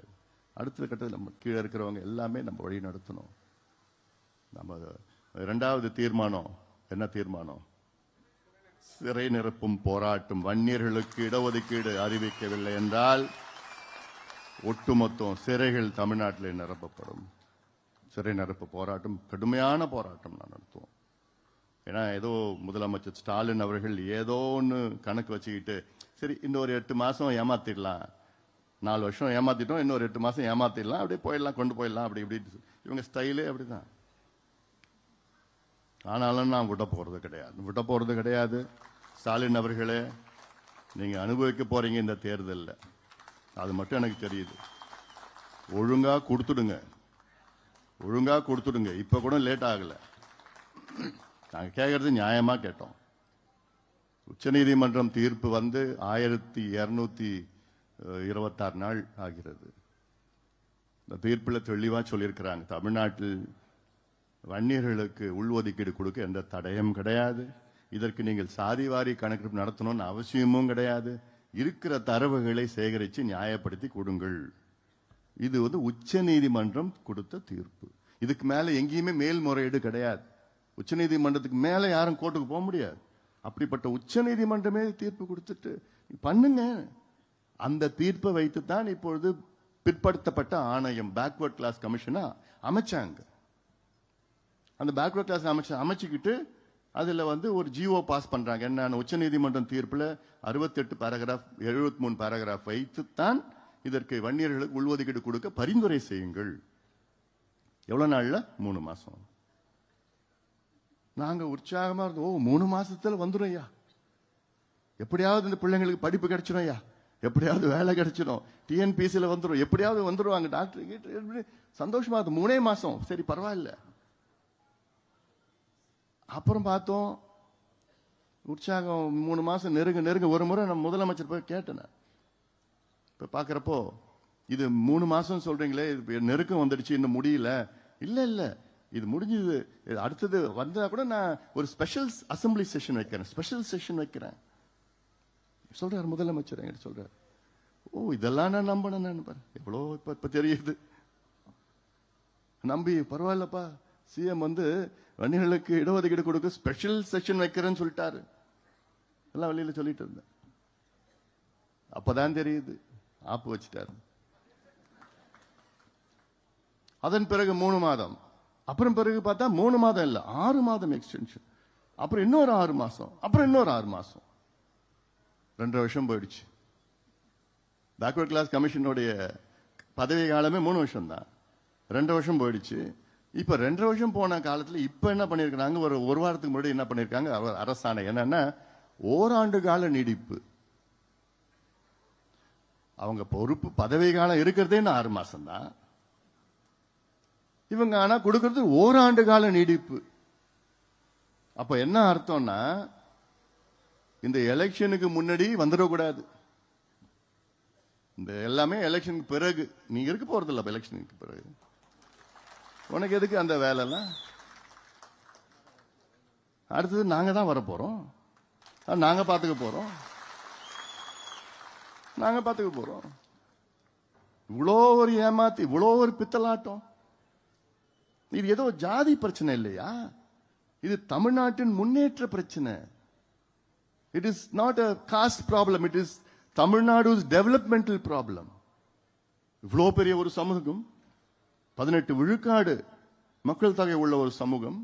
அடுத்த கட்டத்தில். நம்ம கீழே இருக்கிறவங்க எல்லாமே நம்ம வழி நடத்தணும். நம்ம 2வது தீர்மானம் என்ன தீர்மானம்? சிறை நிரப்பும் போராட்டம். வன்னியர்களுக்கு இடஒதுக்கீடு அறிவிக்கவில்லை என்றால் ஒட்டுமொத்தம் சிறைகள் தமிழ்நாட்டில் நிரப்பப்படும். சிறை நிரப்பு போராட்டம், கடுமையான போராட்டம் நான் நடத்துவோம். ஏன்னா ஏதோ முதலமைச்சர் ஸ்டாலின் அவர்கள் ஏதோ ஒன்று கணக்கு வச்சுக்கிட்டு, சரி இன்னொரு 8 மாசம் ஏமாத்திடலாம், 4 வருஷம் ஏமாத்திட்டோம், இன்னொரு 8 மாசம் ஏமாத்திடலாம், அப்படியே போயிடலாம், கொண்டு போயிடலாம், அப்படி இப்படி. இவங்க ஸ்டைலே அப்படிதான். ஆனாலும் நான் விட போறது கிடையாது. ஸ்டாலின் அவர்களே, நீங்க அனுபவிக்க போறீங்க இந்த தேர்தலில். அது மட்டும் எனக்கு தெரியுது. ஒழுங்கா கொடுத்துடுங்க, ஒழுங்கா கொடுத்துடுங்க. இப்ப கூட லேட் ஆகல. நாங்க கேட்கறது நியாயமா கேட்டோம். உச்சநீதிமன்றம் தீர்ப்பு வந்து 1226 நாள் ஆகிறது. இந்த தீர்ப்பில் தெளிவா சொல்லியிருக்கிறாங்க, தமிழ்நாட்டில் வன்னியர்களுக்கு உள்ஒதுக்கீடு கொடுக்க எந்த தடையும் கிடையாது. இதற்கு நீங்கள் சாதிவாரி கணக்கெடுப்பு நடத்தணும்னு அவசியமும் கிடையாது. இருக்கிற தரவுகளை சேகரித்து நியாயப்படுத்தி கொடுங்கள். இது வந்து உச்ச நீதிமன்றம் கொடுத்த தீர்ப்பு. இதுக்கு மேல எங்கேயுமே மேல்முறையீடு கிடையாது. உச்ச நீதிமன்றத்துக்கு மேல யாரும் கோர்ட்டுக்கு போக முடியாது. அப்படிப்பட்ட உச்ச நீதிமன்றமே தீர்ப்பு கொடுத்துட்டு பண்ணுங்க. அந்த தீர்ப்பை வைத்துத்தான் இப்பொழுது பிற்படுத்தப்பட்ட ஆணையம் பேக்வர்ட் கிளாஸ் கமிஷனா அமைச்சாங்க. அந்த பேக்வர்ட் கிளாஸ் அமைச்சுக்கிட்டு அதுல வந்து ஒரு ஜிஓ பாஸ் பண்றாங்க. என்ன, உச்ச நீதிமன்றம் தீர்ப்புல 68 பேராகிராஃப் 73 பேராகிராஃப் வைத்துத்தான் இதற்கு வன்னியர்களுக்கு உள்ஒதுக்கீடு கொடுக்க பரிந்துரை செய்யுங்கள். எவ்வளவு நாள்ல? 3 மாசம். நாங்க உற்சாகமா இருந்தோம். 3 மாசத்துல வந்துடும் ஐயா, எப்படியாவது இந்த பிள்ளைங்களுக்கு படிப்பு கிடைச்சிடும் ஐயா, எப்படியாவது வேலை கிடைச்சிடும், டிஎன்பிசில வந்துடும், எப்படியாவது வந்துருவாங்க டாக்டர், சந்தோஷமா இருக்கு. 3 மாசம் சரி பரவாயில்ல. அப்புறம் பார்த்தோம் உற்சாகம் 3 மாசம் நெருங்க. ஒரு முறை நம்ம முதலமைச்சர் போய் கேட்டேன். இப்ப பாக்குறப்போ இது 3 மாசம் சொல்றீங்களே, நெருக்கம் வந்துடுச்சு, இன்னும் முடியல. இல்ல இது முடிஞ்சது. அடுத்தது வந்தா கூட நான் ஒரு ஸ்பெஷல் அசம்பிளி செஷன் வைக்கிறேன், ஸ்பெஷல் செஷன் வைக்கிறேன் சொல்றாரு முதலமைச்சர். என்கிட்ட சொல்றாரு, ஓ இதெல்லாம் நான் நம்பணும். நான் எவ்வளோ இப்ப தெரியுது. நம்பி பரவாயில்லப்பா, சிஎம் வந்து வன்னியர்களுக்கு இடஒதுக்கீடு கொடுக்க ஸ்பெஷல் செஷன் வைக்கிறேன்னு சொல்லிட்டாரு. எல்லாம் வெளியில சொல்லிட்டு இருந்தேன். அப்பதான் தெரியுது ஆப்பு வச்சுட்டாரு. அதன் பிறகு 3 மாதம், அப்புறம் பிறகு பார்த்தா 3 மாதம் இல்ல 6 மாதம் எக்ஸ்டென்ஷன், அப்புறம் இன்னொரு 6 மாசம், அப்புறம் இன்னொரு 6 மாசம், 2 வருஷம் போயிடுச்சு. பேக்வர்ட் கிளாஸ் கமிஷனுடைய பதவி காலமே 3 வருஷம் தான். 2 வருஷம் போயிடுச்சு. இப்ப 2 வருஷம் போன காலத்துல இப்ப என்ன பண்ணிருக்காங்க, ஒரு வாரத்துக்கு முன்னாடி என்ன பண்ணிருக்காங்க அரசாணை என்னன்னா, ஓராண்டு கால நீடிப்பு. அவங்க பொறுப்பு பதவி காலம் இருக்கிறதே 6 மாசம் தான். இவங்க ஆனா கொடுக்கிறது ஓராண்டு கால நீடிப்பு. அப்ப என்ன அர்த்தம்னா, இந்த எலெக்ஷனுக்கு முன்னாடி வந்துடக்கூடாது. இந்த எல்லாமே எலெக்ஷனுக்கு பிறகு. நீங்க இருக்க போறது இல்ல எலெக்ஷனுக்கு பிறகு. உனக்கு எதுக்கு அந்த வேலை எல்லாம்? அடுத்தது நாங்க தான் வர போறோம், நாங்க பாத்துக்க போறோம். இவ்வளோ ஒரு ஏமாத்தி, இவ்வளோ ஒரு பித்தலாட்டம். இது ஏதோ ஜாதி பிரச்சனை இல்லையா, இது தமிழ்நாட்டின் முன்னேற்ற பிரச்சனை. It is not a cost problem, it is Tamil Nadu's developmental problem. இவ்வளோ பெரிய ஒரு சமூகம், 18 விழுக்காடு மக்கள் தொகை உள்ள ஒரு சமூகம்.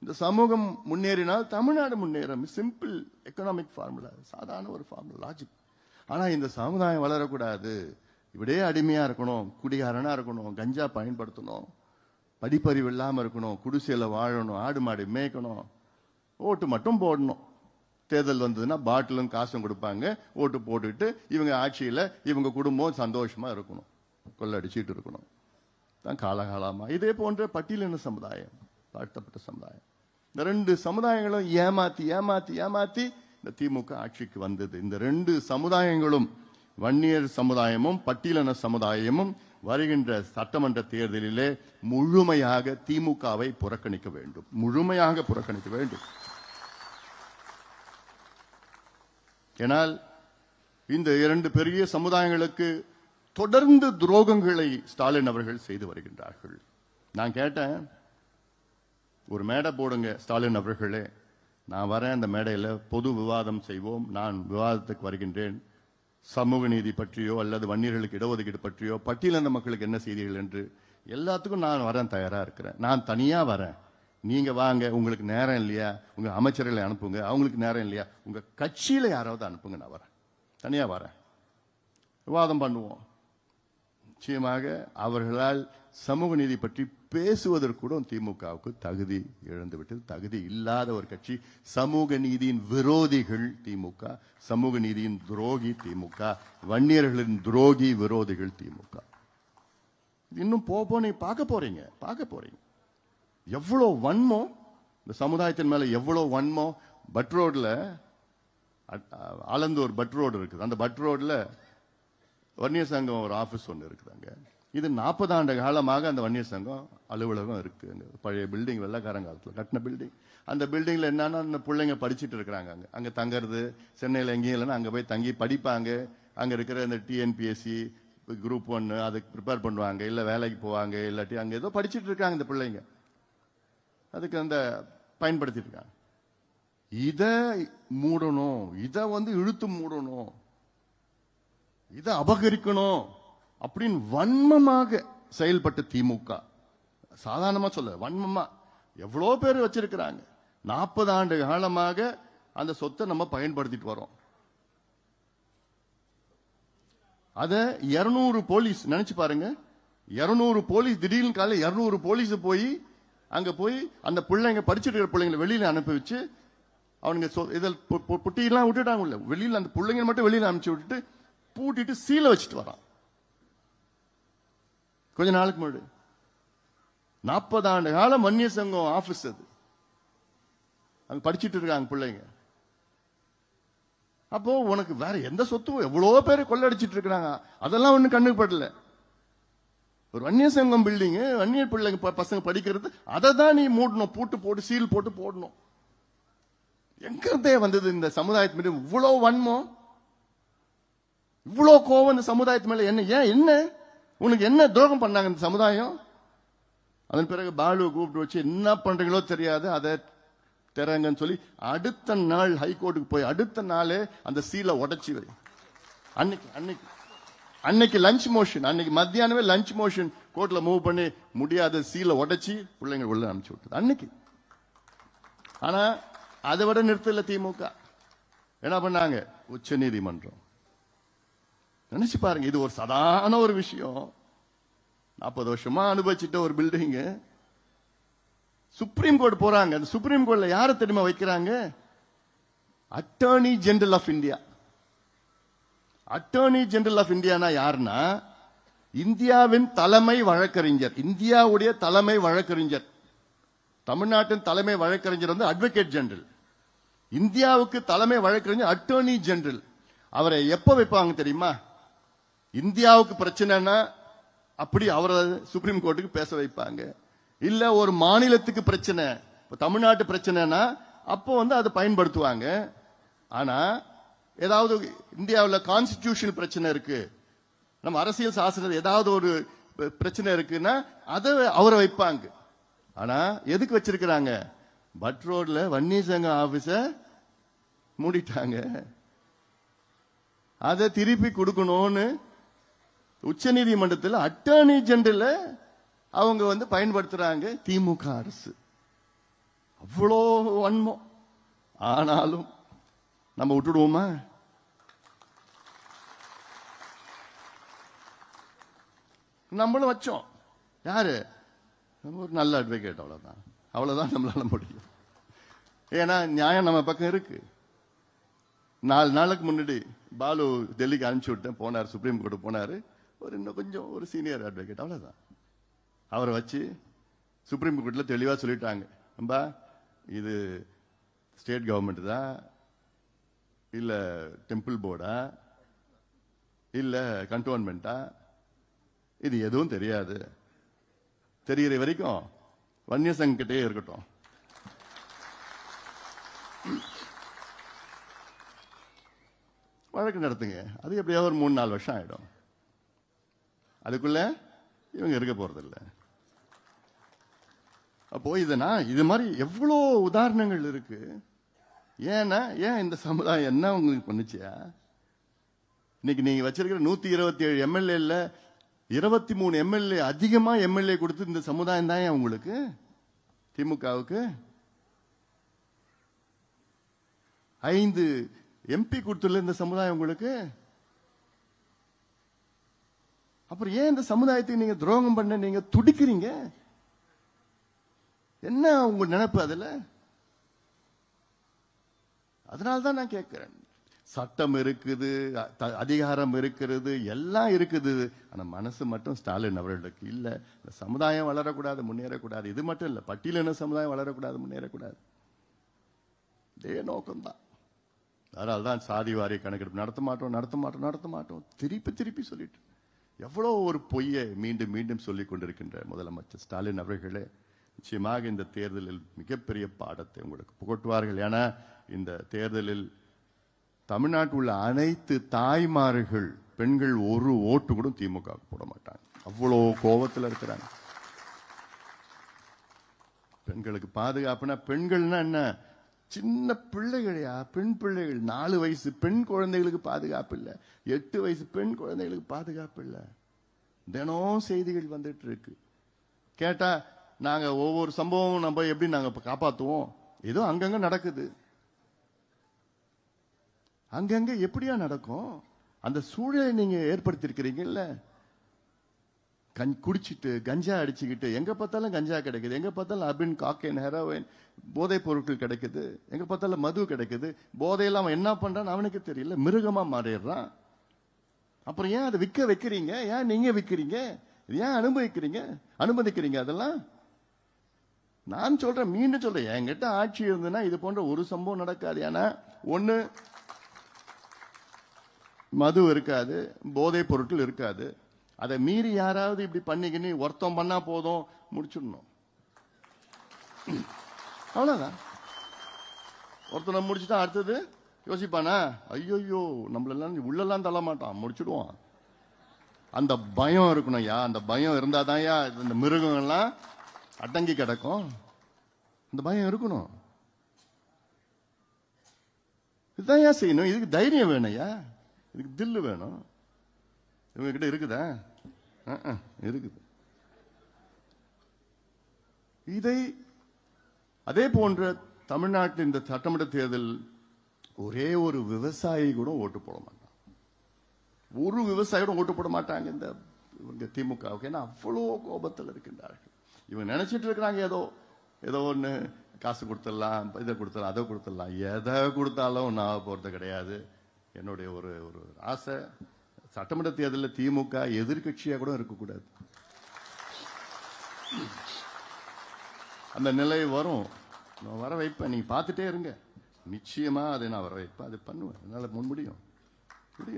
இந்த சமூகம் முன்னேறினால் தமிழ்நாடு முன்னேறும். சிம்பிள் எக்கனாமிக் ஃபார்முலா, சாதாரண ஒரு ஃபார்முலா, லாஜிக். ஆனா இந்த சமுதாயம் வளரக்கூடாது, இப்படியே அடிமையா இருக்கணும், குடிகாரனா இருக்கணும், கஞ்சா பயன்படுத்தணும், படிப்பறிவு இல்லாம இருக்கணும், குடிசையில வாழணும், ஆடு மாடு மேய்க்கணும், ஓட்டு மட்டும் போடணும். தேர்தல் வந்ததுன்னா பாட்டிலும் காசும் கொடுப்பாங்க, ஓட்டு போட்டுட்டு இவங்க ஆட்சியில இவங்க குடும்பம் சந்தோஷமா இருக்கணும், கொள்ளடிச்சிட்டு இருக்கணும். தான் காலகாலமா இதே போன்ற பட்டியலின சமுதாயம், தாழ்த்தப்பட்ட சமுதாயம், இந்த 2 சமுதாயங்களும் ஏமாத்தி இந்த திமுக ஆட்சிக்கு வந்தது. இந்த 2 சமுதாயங்களும், வன்னியர் சமுதாயமும் பட்டியலின சமுதாயமும், வருகின்ற சட்டமன்ற தேர்தலிலே முழுமையாக திமுகவை புறக்கணிக்க வேண்டும், முழுமையாக புறக்கணிக்க வேண்டும். ஏனால் இந்த 2 பெரிய சமுதாயங்களுக்கு தொடர்ந்து துரோகங்களை ஸ்டாலின் அவர்கள் செய்து வருகின்றார்கள். நான் கேட்டேன், ஒரு மேடை போடுங்க ஸ்டாலின் அவர்களே, நான் வரேன், அந்த மேடையில் பொது விவாதம் செய்வோம், நான் விவாதத்துக்கு வருகின்றேன், சமூக நீதி பற்றியோ அல்லது வன்னியர்களுக்கு இடஒதுக்கீடு பற்றியோ, பட்டியலின மக்களுக்கு என்ன செய்திகள் என்று எல்லாத்துக்கும் நான் வரேன், தயாரா இருக்கிறேன். நான் தனியா வரேன், நீங்க வாங்க, உங்களுக்கு நேரம் இல்லையா உங்க அமைச்சர்களை அனுப்புங்க, அவங்களுக்கு நேரம் இல்லையா உங்க கட்சியில யாராவது அனுப்புங்க, நான் வரேன், தனியா வரேன், விவாதம் பண்ணுவோம். நிச்சயமாக அவர்களால் சமூக நீதி பற்றி பேசுவதற்கு கூட திமுகவுக்கு தகுதி இழந்துவிட்டது. தகுதி இல்லாத ஒரு கட்சி. சமூக நீதியின் விரோதிகள் திமுக, சமூக நீதியின் துரோகி திமுக, வன்னியர்களின் துரோகி விரோதிகள் திமுக. இன்னும் போக நீங்க பார்க்க போறீங்க எவ்வளவு வன்மம் இந்த சமுதாயத்தின் மேல, எவ்வளவு வன்மம். பட் ரோட்ல, ஆலந்தூர் பட் ரோடு இருக்குது. அந்த பட் ரோட்ல வன்னியர் சங்கம் ஒரு ஆபீஸ் ஒன்று இருக்குதாங்க. இது 40 ஆண்டு காலமாக அந்த வன்னியர் சங்கம் அலுவலகம் இருக்கு. பழைய பில்டிங், வெள்ளக்காரங்காலத்தில் கட்டின பில்டிங். அந்த பில்டிங்ல என்னன்னா அந்த பிள்ளைங்க படிச்சுட்டு இருக்கிறாங்க. அங்க தங்கறது சென்னையில் எங்கேயும் இல்லைன்னா அங்க போய் தங்கி படிப்பாங்க. அங்க இருக்கிற இந்த டிஎன்பிஎஸ்சி குரூப் 1 அதுக்கு ப்ரிப்பேர் பண்ணுவாங்க, இல்ல வேலைக்கு போவாங்க, இல்லாட்டி அங்க ஏதோ படிச்சுட்டு இருக்காங்க இந்த பிள்ளைங்க. அதுக்கு அந்த பயன்படுத்திட்டு இருக்காங்க. இத மூடணும், இத இழுத்து மூடணும், இதை அபகரிக்கணும் அப்படின்னு வன்மமாக செயல்பட்ட திமுக. சாதாரணமா சொல்ல, வன்மமா எவ்வளோ பேர் வச்சிருக்கிறாங்க. 40 ஆண்டு காலமாக அந்த சொத்தை நம்ம பயன்படுத்திட்டு வரோம். அத 200 போலீஸ் நினைச்சு பாருங்க. 200 போலீஸ் திடீர்னு காலை 200 போலீஸ் போய் அங்க போய் அந்த பிள்ளைங்க படிச்சுட்டு இருக்கிற பிள்ளைங்களை வெளியில அனுப்பி வச்சு அவனுங்க இதில் புட்டியெல்லாம் விட்டுட்டாங்க உள்ள. வெளியில அந்த பிள்ளைங்க மட்டும் வெளியில அனுப்பிச்சு விட்டுட்டு பூட்டிட்டு சீலை வச்சுட்டு வரான். கொஞ்ச நாளுக்கு முன்னாடி 40 ஆண்டு காலம் வன்னியர் சங்கம் ஆபீஸ் அது. அங்க படிச்சுட்டு இருக்காங்க பிள்ளைங்க. அப்போ உனக்கு வேற எந்த சொத்தும் எவ்வளவு பேர் கொள்ளடிச்சிட்டு இருக்கிறாங்க. அதெல்லாம் ஒண்ணு கண்ணுக்கு படல. ஒரு வன்னியர் சங்கம் பில்டிங், வன்னியர் பிள்ளைங்க பசங்க படிக்கிறது, அதை தான் நீ மூடணும், பூட்டு போட்டு சீல் போட்டு போடணும். எங்கிருந்தே வந்தது இந்த சமுதாயத்து மீது இவ்வளவு வன்மம், இவ்வளவு கோவம் இந்த சமுதாயத்து மேல? என்ன உனக்கு என்ன துரோகம் பண்ணாங்க இந்த சமுதாயம்? அதன் பிறகு பாலு கூப்பிட்டு வச்சு என்ன பண்றீங்களோ தெரியாது, அதை திறங்கன்னு சொல்லி அடுத்த நாள் ஹைகோர்ட்டுக்கு போய் அடுத்த நாளே அந்த சீலை உடைச்சி வை. அன்னைக்கு லஞ்ச் மோஷன், அன்னைக்கு மத்தியானமே லஞ்ச் மோஷன் கோர்ட்ல மூவ் பண்ணி முடியாத சீலை உடைச்சி பிள்ளைங்க உள்ள அனுப்பிச்சு விட்டது அன்னைக்கு. ஆனா அதை விட நிறுத்தல திமுக. என்ன பண்ணாங்க? உச்ச நீதிமன்றம். நினைச்சு பாருங்க, இது ஒரு சாதாரண ஒரு விஷயம். 40 வருஷமா அனுபவிச்சுட்ட ஒரு பில்டிங் சுப்ரீம் கோர்ட் போறாங்க. அந்த சுப்ரீம் கோர்ட்ல யார தெரியுமா வைக்கிறாங்க? Attorney general of India. Attorney general of இந்தியானா யாருன்னா இந்தியாவின் தலைமை வழக்கறிஞர். இந்தியாவுடைய தலைமை வழக்கறிஞர், தமிழ்நாட்டின் தலைமை வழக்கறிஞர் அட்வொகேட் ஜெனரல். இந்தியாவுக்கு தலைமை வழக்கறிஞர் அட்டர்னி ஜெனரல். அவரை எப்ப வைப்பாங்க தெரியுமா? இந்தியாவுக்கு பிரச்சனைனா அப்படி அவரை சுப்ரீம் கோர்ட்டுக்கு பேச வைப்பாங்க. இல்ல ஒரு மாநிலத்துக்கு பிரச்சனை, தமிழ்நாட்டு பிரச்சனைனா அப்போ அதை பயன்படுத்துவாங்க. ஆனா ஏதாவது இந்தியாவில் கான்ஸ்டிடியூஷன் பிரச்சனை இருக்கு, நம்ம அரசியல் சாசனம் ஏதாவது ஒரு பிரச்சனை இருக்குன்னா அதை அவரை வைப்பாங்க. ஆனா எதுக்கு வச்சிருக்கிறாங்க? பட் ரோட்ல வன்னியர் சங்க ஆபீஸ மூடிட்டாங்க. அதை திருப்பி கொடுக்கணும்னு உச்ச நீதிமன்றத்தில் அட்டர்னி ஜெனரல் அவங்க பயன்படுத்துறாங்க திமுக அரசு. அவ்வளோ வன்மம். ஆனாலும் நம்ம விட்டுடுவோமா? நம்மளும் வச்சோம். யாரு? ஒரு நல்ல அட்வொகேட். அவ்வளவுதான் நம்மளால முடியும். ஏன்னா நியாயம் நம்ம பக்கம் இருக்கு. 4 நாளுக்கு முன்னாடி பாலு டெல்லிக்கு அனுப்பிச்சு விட்டேன், போனார், சுப்ரீம் கோர்ட் போனாரு. இன்னும் கொஞ்சம் ஒரு சீனியர் அட்வொகேட், அவ்வளவுதான். அவரை வச்சு சுப்ரீம் கோர்ட்ல தெளிவா சொல்லிட்டாங்க, நம்பா இது ஸ்டேட் கவர்மெண்ட் தான், இல்ல டெம்பிள் போர்டா, இல்ல கண்டோன்மெண்டா, இது எதுவும் தெரியாது. தெரிகிற வரைக்கும் வன்னியர் சங்கம் கிட்டே இருக்கட்டும். வழக்கு நடத்துங்க. அது எப்படியாவது ஒரு 3-4 வருஷம் ஆயிடும். அதுக்குள்ள இவங்க இருக்க போறதில்லை. அப்போ இது மாதிரி எவ்வளோ உதாரணங்கள் இருக்கு. ஏன் இந்த சமுதாயம் என்ன உங்களுக்கு பண்ணுச்சியா? இன்னைக்கு நீங்க வச்சிருக்கிற 127 எம்எல்ஏ 23 எம்எல்ஏ அதிகமா எம்எல்ஏ கொடுத்து இந்த சமுதாயம் தான் உங்களுக்கு, திமுகவுக்கு 5 எம்பி கொடுத்துள்ள இந்த சமுதாயம் உங்களுக்கு. அப்புறம் ஏன் இந்த சமுதாயத்தை நீங்க துரோகம் பண்ண நீங்க துடிக்கிறீங்க? என்ன உங்க நினைப்பு அதுல? அதனால்தான் நான் கேட்கிறேன். சட்டம் இருக்குது, அதிகாரம் இருக்கிறது, எல்லாம் இருக்குது. ஆனா மனசு மட்டும் ஸ்டாலின் அவர்களுக்கு இல்ல. இந்த சமுதாயம் வளரக்கூடாது, முன்னேறக்கூடாது. இது மட்டும் இல்ல, பட்டியலின சமுதாயம் வளரக்கூடாது, முன்னேறக்கூடாது. இதே நோக்கம்தான். அதனால்தான் சாதி வாரிய கணக்கெடுப்பு நடத்த மாட்டோம் திருப்பி சொல்லிட்டு எவ்வளவு ஒரு பொய்யை மீண்டும் மீண்டும் சொல்லிக் கொண்டிருக்கின்ற முதலமைச்சர் ஸ்டாலின் அவர்களே, நிச்சயமாக இந்த தேர்தலில் மிகப்பெரிய பாடத்தை உங்களுக்கு புகட்டுவார்கள். ஏன்னா இந்த தேர்தலில் தமிழ்நாட்டில் உள்ள அனைத்து தாய்மார்கள், பெண்கள் ஒரு ஓட்டு கூட திமுக போட மாட்டாங்க. அவ்வளோ கோபத்தில் இருக்கிறாங்க. பெண்களுக்கு பாதுகாப்புனா, பெண்கள்னா என்ன, சின்ன பிள்ளைகளையா, பெண் பிள்ளைகள், 4 வயசு பெண் குழந்தைகளுக்கு பாதுகாப்பு இல்லை, 8 வயசு பெண் குழந்தைகளுக்கு பாதுகாப்பு இல்லை. தினம் செய்திகள் வந்துட்டு இருக்கு. கேட்டா நாங்க ஒவ்வொரு சம்பவமும் நம்ம எப்படி நாங்க காப்பாத்துவோம்? ஏதோ அங்கங்க நடக்குது. அங்கங்க எப்படியா நடக்கும்? அந்த சூழலை நீங்க ஏற்படுத்திருக்கிறீங்கல்ல. குடிச்சிட்டு கஞ்சா அடிச்சுக்கிட்டு எங்க பார்த்தாலும் கஞ்சா கிடைக்குது, எங்க பார்த்தாலும் அபின், காக்கைன், ஹெரோயின், போதைப் பொருட்கள் கிடைக்குது, எங்க பார்த்தாலும் மது கிடைக்குது. போதையெல்லாம் அவன் என்ன பண்றான்னு அவனுக்கு தெரியல, மிருகமா மாறிடுறான். அப்புறம் ஏன் அதை விற்க வைக்கிறீங்க? ஏன் நீங்க விற்கிறீங்க? ஏன் அனுமதிக்கிறீங்க? அதெல்லாம் நான் சொல்றேன், மீண்டும் சொல்றேன், என்கிட்ட ஆட்சி இருந்ததுன்னா இது போன்ற ஒரு சம்பவம் நடக்காது. ஏன்னா ஒண்ணு, மது இருக்காது, போதைப் பொருட்கள் இருக்காது. அதை மீறி யாராவது இப்படி பண்ணிக்கின்னு ஒருத்தம் பண்ணா போதும், முடிச்சிடணும். அவ்வளவுதான். ஒருத்தனை முடிச்சுட்டா அடுத்தது யோசிப்பானா? ஐயோ நம்மளெல்லாம் உள்ளெல்லாம் தள்ள மாட்டான், முடிச்சுடுவான். அந்த பயம் இருக்கணும் யா. அந்த பயம் இருந்தாதான் யா இந்த மிருகங்கள்லாம் அடங்கி கிடக்கும். அந்த பயம் இருக்கணும். இதுதான் ஏன் செய்யணும்? இதுக்கு தைரியம் வேணும்யா, இதுக்கு தில்லு வேணும். இவங்க கிட்ட இருக்குதா? இருக்குது. இதை அதே போன்ற தமிழ்நாட்டில் இந்த சட்டமன்ற தேர்தல் ஒரே ஒரு விவசாயி கூட ஓட்டு போட மாட்டான். ஒரு விவசாயி கூட ஓட்டு போட மாட்டாங்க இந்த இவங்க திமுக. ஏன்னா அவ்வளோ கோபத்தில் இருக்கின்றார்கள். இவங்க நினைச்சிட்டு இருக்கிறாங்க ஏதோ ஒன்று காசு கொடுத்துடலாம், இதை கொடுத்துடலாம், அதை கொடுத்துடலாம். எதை கொடுத்தாலும் நான் போறது கிடையாது. என்னுடைய ஒரு ஆசை, சட்டமன்ற தேர்தலில் திமுக எதிர்கட்சியா கூட இருக்கக்கூடாது. அந்த நிலை வரும், நான் வர வைப்பேன். நீங்க பார்த்துட்டே இருங்க, நிச்சயமா அதை நான் வர வைப்பேன். அதை பண்ணுவேன். என்னால முடியும்.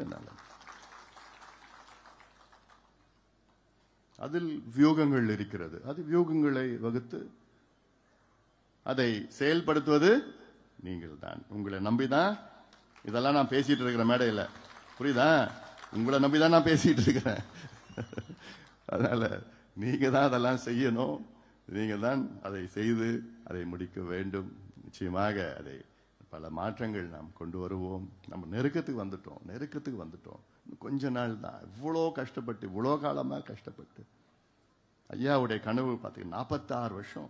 என்னால அதில் வியூகங்கள் இருக்கிறது. அது வியூகங்களை வகுத்து அதை செயல்படுத்துவது நீங்கள் தான். உங்களை நம்பிதான் இதெல்லாம் நான் பேசிட்டு இருக்கிற மேடையில், புரியுதா? உங்களை நம்பிதான் நான் பேசிட்டு இருக்கிறேன். அதனால நீங்க தான் அதெல்லாம் செய்யணும். நீங்க தான் அதை செய்து அதை முடிக்க வேண்டும். நிச்சயமாக அதை பல மாற்றங்கள் நாம் கொண்டு வருவோம். நம்ம நெருக்கத்துக்கு வந்துட்டோம். கொஞ்ச நாள் தான். இவ்வளோ கஷ்டப்பட்டு, இவ்வளோ காலமா கஷ்டப்பட்டு ஐயாவுடைய கனவு பார்த்தீங்கன்னா 46 வருஷம்,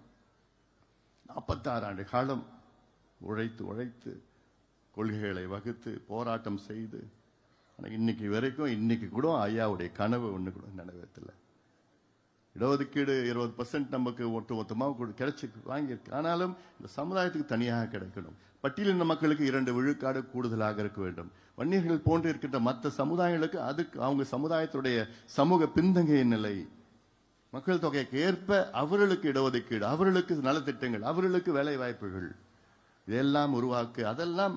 46 ஆண்டு காலம் உழைத்து கொள்கைகளை வகுத்து போராட்டம் செய்து இன்னைக்கு வரைக்கும், இன்னைக்கு கூட ஐயாவுடைய கனவு ஒண்ணு கூட நிறைவேற்றல. இடஒதுக்கீடு 20% நமக்கு ஒட்டுமொத்தமாக கிடைச்சி வாங்கியிருக்கு. ஆனாலும் இந்த சமுதாயத்துக்கு தனியாக கிடைக்கணும். பட்டியலின மக்களுக்கு 2 விழுக்காடு கூடுதலாக இருக்க வேண்டும். வன்னியர்கள் போன்று இருக்கின்ற மற்ற சமுதாயங்களுக்கு அதுக்கு அவங்க சமுதாயத்துடைய சமூக பின்தங்கிய நிலை, மக்கள் தொகைக்கு ஏற்ப அவர்களுக்கு இடஒதுக்கீடு, அவர்களுக்கு நலத்திட்டங்கள், அவர்களுக்கு வேலை வாய்ப்புகள் இதெல்லாம் உருவாக்கு. அதெல்லாம்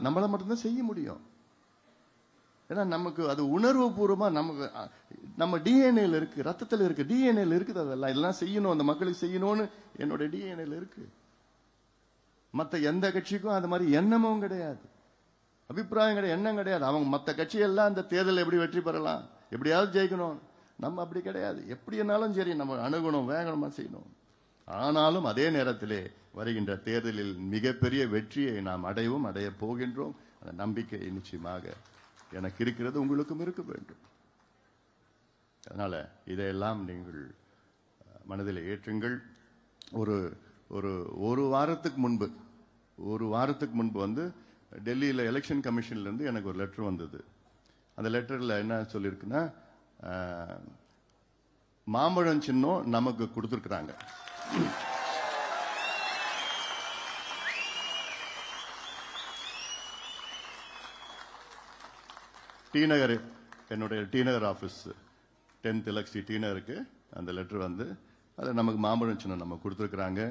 நம்மள மட்டும்தான் செய்ய முடியும். ஏன்னா நமக்கு அது உணர்வு பூர்வமா நமக்கு நம்ம டிஎன்ஏல இருக்கு, ரத்தத்தில் இருக்கு, டிஎன்ஏல இருக்குது. அதெல்லாம் செய்யணும், அந்த மக்களுக்கு செய்யணும்னு என்னோட டிஎன்ஏல இருக்கு. மற்ற எந்த கட்சிக்கும் அந்த மாதிரி எண்ணமும் கிடையாது, அபிப்பிராயம் கிடையாது, எண்ணம் கிடையாது. அவங்க மற்ற கட்சியெல்லாம் அந்த தேர்தல் எப்படி வெற்றி பெறலாம், எப்படியாவது ஜெயிக்கணும். நம்ம அப்படி கிடையாது. எப்படி என்னாலும் சரி நம்ம அணுகணும், வேகமா செய்யணும். ஆனாலும் அதே நேரத்திலே வருகின்ற தேர்தலில் மிகப்பெரிய வெற்றியை நாம் அடைய போகின்றோம். அந்த நம்பிக்கை நிச்சயமாக எனக்கு இருக்கிறது, உங்களுக்கும் இருக்க வேண்டும். அதனால இதையெல்லாம் நீங்கள் மனதில் ஏற்றுங்கள். ஒரு வாரத்துக்கு முன்பு வந்து டெல்லியில் எலெக்ஷன் கமிஷன்ல இருந்து எனக்கு ஒரு லெட்டர் வந்தது. அந்த லெட்டர்ல என்ன சொல்லியிருக்குன்னா, மாம்பழம் சின்னம் நமக்கு கொடுத்துருக்குறாங்க. டி நகர், என்னுடைய டி நகர் ஆஃபீஸ் 10th எலக்ட்ரி டி நகருக்கு அந்த லெட்டர் வந்து அது நமக்கு மாம்பழம் சின்னம் நம்ம கொடுத்துருக்குறாங்க.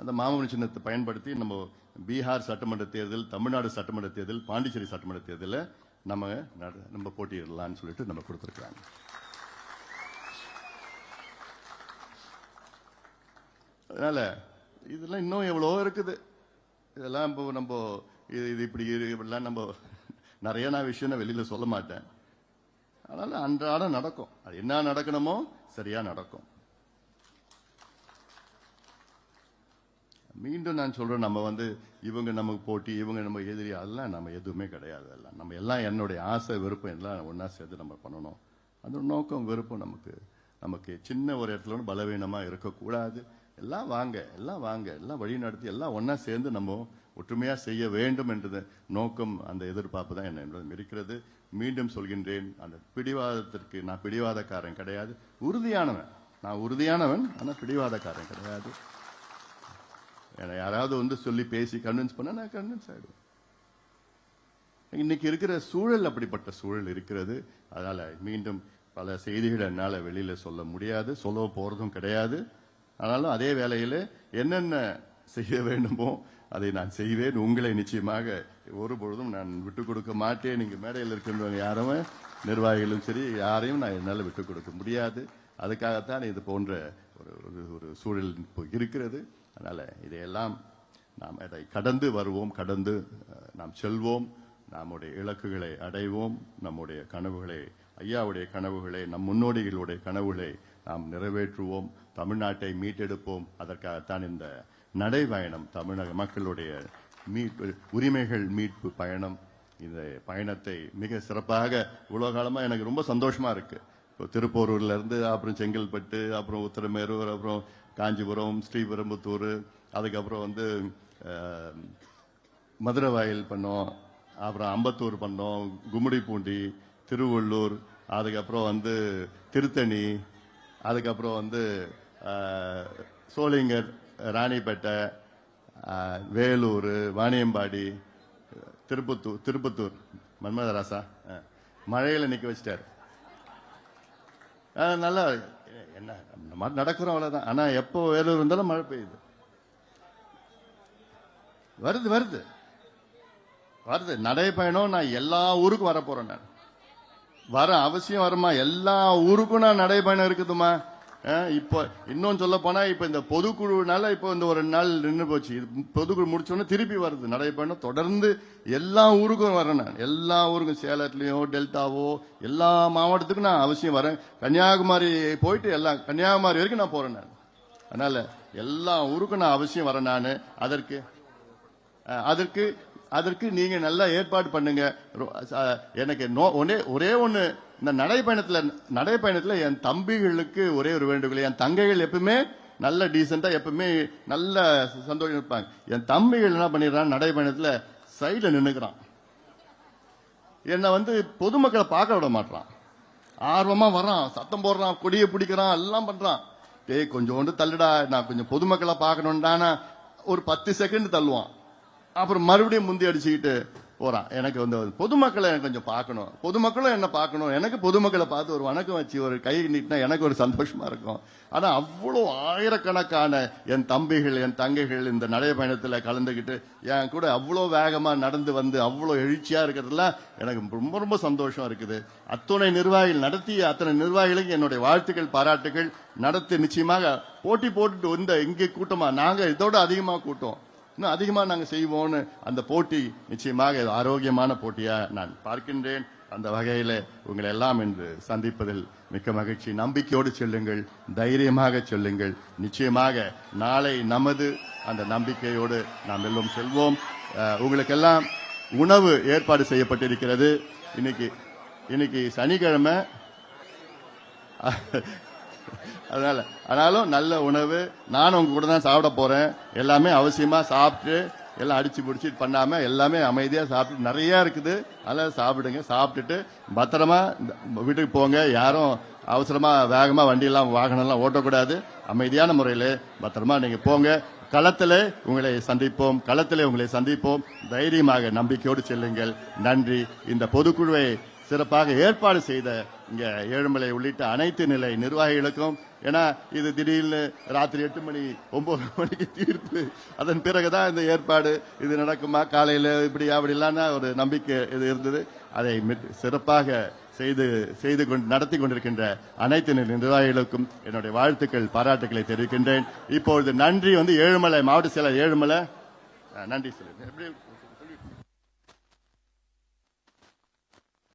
அந்த மாம்பழம் சின்னத்தை பயன்படுத்தி நம்ம பீகார் சட்டமன்ற தேர்தல், தமிழ்நாடு சட்டமன்ற தேர்தல், பாண்டிச்சேரி சட்டமன்ற தேர்தலில் நம்ம போட்டியிடலாம்னு சொல்லிட்டு நம்ம கொடுத்துருக்குறாங்க. அதனால இதெல்லாம் இன்னும் எவ்வளோ இருக்குது. இதெல்லாம் இப்போ நம்ம இது இப்படிலாம் நம்ம நிறைய விஷயம் வெளியில சொல்ல மாட்டேன். அதனால அன்றாடம் நடக்கும். அது என்ன நடக்கணுமோ சரியா நடக்கும். மீண்டும் நான் சொல்றேன், நம்ம வந்து இவங்க நமக்கு போட்டி, இவங்க நம்ம எதிரி, அதெல்லாம் நம்ம எதுவுமே கிடையாது. எல்லாம் நம்ம எல்லாம் என்னுடைய ஆசை விருப்பம் எல்லாம் ஒன்னா சேர்த்து நம்ம பண்ணணும். அந்த நோக்கம் விருப்பம் நமக்கு சின்ன ஒரு இடத்துல பலவீனமா இருக்கக்கூடாது. எல்லாம் வாங்க எல்லாம் வழி நடத்தி எல்லாம் ஒன்னா சேர்ந்து நம்ம ஒற்றுமையா செய்ய வேண்டும் என்ற நோக்கம், அந்த எதிர்பார்ப்பு தான் என்னிடம் இருக்கிறது. மீண்டும் சொல்கின்றேன், அந்த பிடிவாதத்திற்கு நான் பிடிவாதக்காரன் கிடையாது, உறுதியானவன். நான் உறுதியானவன், ஆனால் பிடிவாதக்காரன் கிடையாது. யாராவது வந்து சொல்லி பேசி கன்வின்ஸ் பண்ண நான் கன்வின்ஸ் ஆயிடுவேன். இன்னைக்கு இருக்கிற சூழல் அப்படிப்பட்ட சூழல் இருக்கிறது. அதனால மீண்டும் பல செய்திகள் என்னால் வெளியில சொல்ல முடியாது, சொல்ல போறதும் கிடையாது. ஆனாலும் அதே வேளையில் என்னென்ன செய்ய வேண்டுமோ அதை நான் செய்வேன். உங்களை நிச்சயமாக ஒரு பொழுதும் நான் விட்டுக் கொடுக்க மாட்டேன். நீங்க மேடையில் இருக்கின்றவங்க யாருமே, நிர்வாகிகளும் சரி, யாரையும் நான் என்னால் விட்டுக் கொடுக்க முடியாது. அதுக்காகத்தான் இது போன்ற ஒரு சூழல் இருக்கிறது. அதனால இதையெல்லாம் நாம் அதை கடந்து வருவோம், கடந்து நாம் செல்வோம், நம்முடைய இலக்குகளை அடைவோம், நம்முடைய கனவுகளை, ஐயாவுடைய கனவுகளை, நம் முன்னோடிகளுடைய கனவுகளை நாம் நிறைவேற்றுவோம், தமிழ்நாட்டை மீட்டெடுப்போம். அதற்காகத்தான் இந்த நடைபயணம், தமிழக மக்களுடைய உரிமைகள் மீட்பு பயணம். இந்த பயணத்தை மிக சிறப்பாக இவ்வளவு காலமா எனக்கு ரொம்ப சந்தோஷமா இருக்கு. திருப்போரூர்ல இருந்து அப்புறம் செங்கல்பட்டு, அப்புறம் உத்தரமேரூர், அப்புறம் காஞ்சிபுரம், ஸ்ரீபெரும்புத்தூர், அதுக்கப்புறம் வந்து மதுரவாயில் பண்ணோம், அப்புறம் அம்பத்தூர் பண்ணோம், கும்மிடிப்பூண்டி, திருவள்ளூர், அதுக்கப்புறம் வந்து திருத்தணி, அதுக்கப்புறம் வந்து சோளிங்கர், ராணிப்பேட்டை, வேலூர், வாணியம்பாடி, திருப்பத்தூர் மன்மதராசா மழையில நிக்க வச்சிட்டாரு. நல்லா என்ன இந்த மாதிரி நடக்கிறோம், அவ்வளவுதான். ஆனா எப்போ வேலூர் இருந்தாலும் மழை பெய்யுது, வருது. நடைபயணம் நான் எல்லா ஊருக்கும் வர போறேன். நான் வர அவசியம் வருமா? எல்லா ஊருக்கும் நான் நடைபயணம் இருக்குதுமா. இப்போ இன்னும் சொல்ல போனா இப்ப இந்த பொதுக்குழுனால இப்போ இந்த ஒரு நாள் நின்று போச்சு. பொதுக்குழு முடிச்சோன்னு திருப்பி வருது நடைபயணம். தொடர்ந்து எல்லா ஊருக்கும் வரேன் நான். எல்லா ஊருக்கும், சேலத்துலயோ டெல்டாவோ எல்லா மாவட்டத்துக்கும் நான் அவசியம் வரேன். கன்னியாகுமரி போயிட்டு கன்னியாகுமரி வரைக்கும் நான் போறேன் நான். அதனால எல்லா ஊருக்கும் நான் அவசியம் வரேன் நான். அதற்கு நீங்க நல்லா ஏற்பாடு பண்ணுங்க. எனக்கு ஒரே ஒண்ணு, இந்த நடைபயணத்துல என் தம்பிகளுக்கு ஒரே ஒரு வேண்டுகோள். என் தங்கைகள் எப்பவுமே நல்ல டீசெண்டா, எப்பவுமே நல்ல சந்தோஷம் இருப்பாங்க. என் தம்பிகள் என்ன பண்ணிடுறான், நடைபயணத்துல சைட்ல நின்னுக்கிறான். என்ன வந்து பொதுமக்களை பார்க்க விட மாட்டான். ஆர்வமா வரான், சத்தம் போடுறான், கொடியை பிடிக்கிறான், எல்லாம் பண்றான். கொஞ்சோண்டு தள்ளுடா, நான் கொஞ்சம் பொதுமக்களை பார்க்கணும்டானா ஒரு 10 செகண்ட் தள்ளுவான். அப்புறம் மறுபடியும் முந்தி அடிச்சுக்கிட்டு போறான். எனக்கு வந்து பொதுமக்களை எனக்கு கொஞ்சம் பார்க்கணும், பொதுமக்களும் என்ன பார்க்கணும். எனக்கு பொதுமக்களை பார்த்து ஒரு வணக்கம் வச்சு ஒரு கை நீட்டினா எனக்கு ஒரு சந்தோஷமா இருக்கும். ஆனா அவ்வளவு ஆயிரக்கணக்கான என் தம்பிகள், என் தங்கைகள் இந்த நடைபயணத்துல கலந்துகிட்டு என் கூட அவ்வளவு வேகமா நடந்து வந்து அவ்வளவு எழுச்சியா இருக்கிறதுல எனக்கு ரொம்ப ரொம்ப சந்தோஷம் இருக்குது. அத்தனை நிர்வாகிகள் நடத்திய அத்தனை நிர்வாகிகளுக்கு என்னுடைய வாழ்த்துக்கள், பாராட்டுகள். நடத்தி நிச்சயமாக போட்டி போட்டுட்டு இங்கே கூட்டமா நாங்க இதோட அதிகமா கூட்டம், இன்னும் அதிகமா நாங்க செய்வோம்னு அந்த போட்டி நிச்சயமாக ஆரோக்கியமான போட்டியா நான் பார்க்கின்றேன். அந்த வகையில உங்களை எல்லாம் இன்று சந்திப்பதில் மிக்க மகிழ்ச்சி. நம்பிக்கையோடு செல்லுங்கள், தைரியமாக செல்லுங்கள். நிச்சயமாக நாளை நமது. அந்த நம்பிக்கையோடு நாம் எல்லாம் செல்வோம். உங்களுக்கெல்லாம் உணவு ஏற்பாடு செய்யப்பட்டிருக்கிறது. இன்னைக்கு சனிக்கிழமை, ஆனாலும் நல்ல உணவு. நானும் உங்க கூட தான் சாப்பிட போறேன். எல்லாமே அவசியமா சாப்பிட்டு எல்லாம் அடிச்சு பிடிச்சி பண்ணாம எல்லாமே அமைதியா சாப்பிட்டு நிறைய இருக்குது. அதெல்லாம் சாப்பிடுங்க. சாப்பிட்டுட்டு பத்திரமா வீட்டுக்கு போங்க. யாரும் அவசரமா வேகமா வண்டியெல்லாம் வாகனம்லாம் ஓட்டக்கூடாது. அமைதியான முறையில் பத்திரமா நீங்க போங்க. களத்திலே உங்களை சந்திப்போம். தைரியமாக நம்பிக்கையோடு செல்லுங்கள். நன்றி. இந்த பொதுக்குழுவை சிறப்பாக ஏற்பாடு செய்த இங்க ஏழுமலை உள்ளிட்ட அனைத்து நிலை நிர்வாகிகளுக்கும், ஏன்னா இது திடீர்னு ராத்திரி 8 மணி 9 மணிக்கு தீர்ப்பு, அதன் பிறகுதான் இந்த ஏற்பாடு இது நடக்குமா, காலையில இப்படி அப்படிலாம் ஒரு நம்பிக்கை இது இருந்தது. அதை சிறப்பாக நடத்தி கொண்டிருக்கின்ற அனைத்து நிர்வாகிகளுக்கும் என்னுடைய வாழ்த்துக்கள், பாராட்டுக்களை தெரிவிக்கின்றேன். இப்பொழுது நன்றி ஏழுமலை மாவட்ட செயலர் ஏழுமலை நன்றி சொல்லுங்க.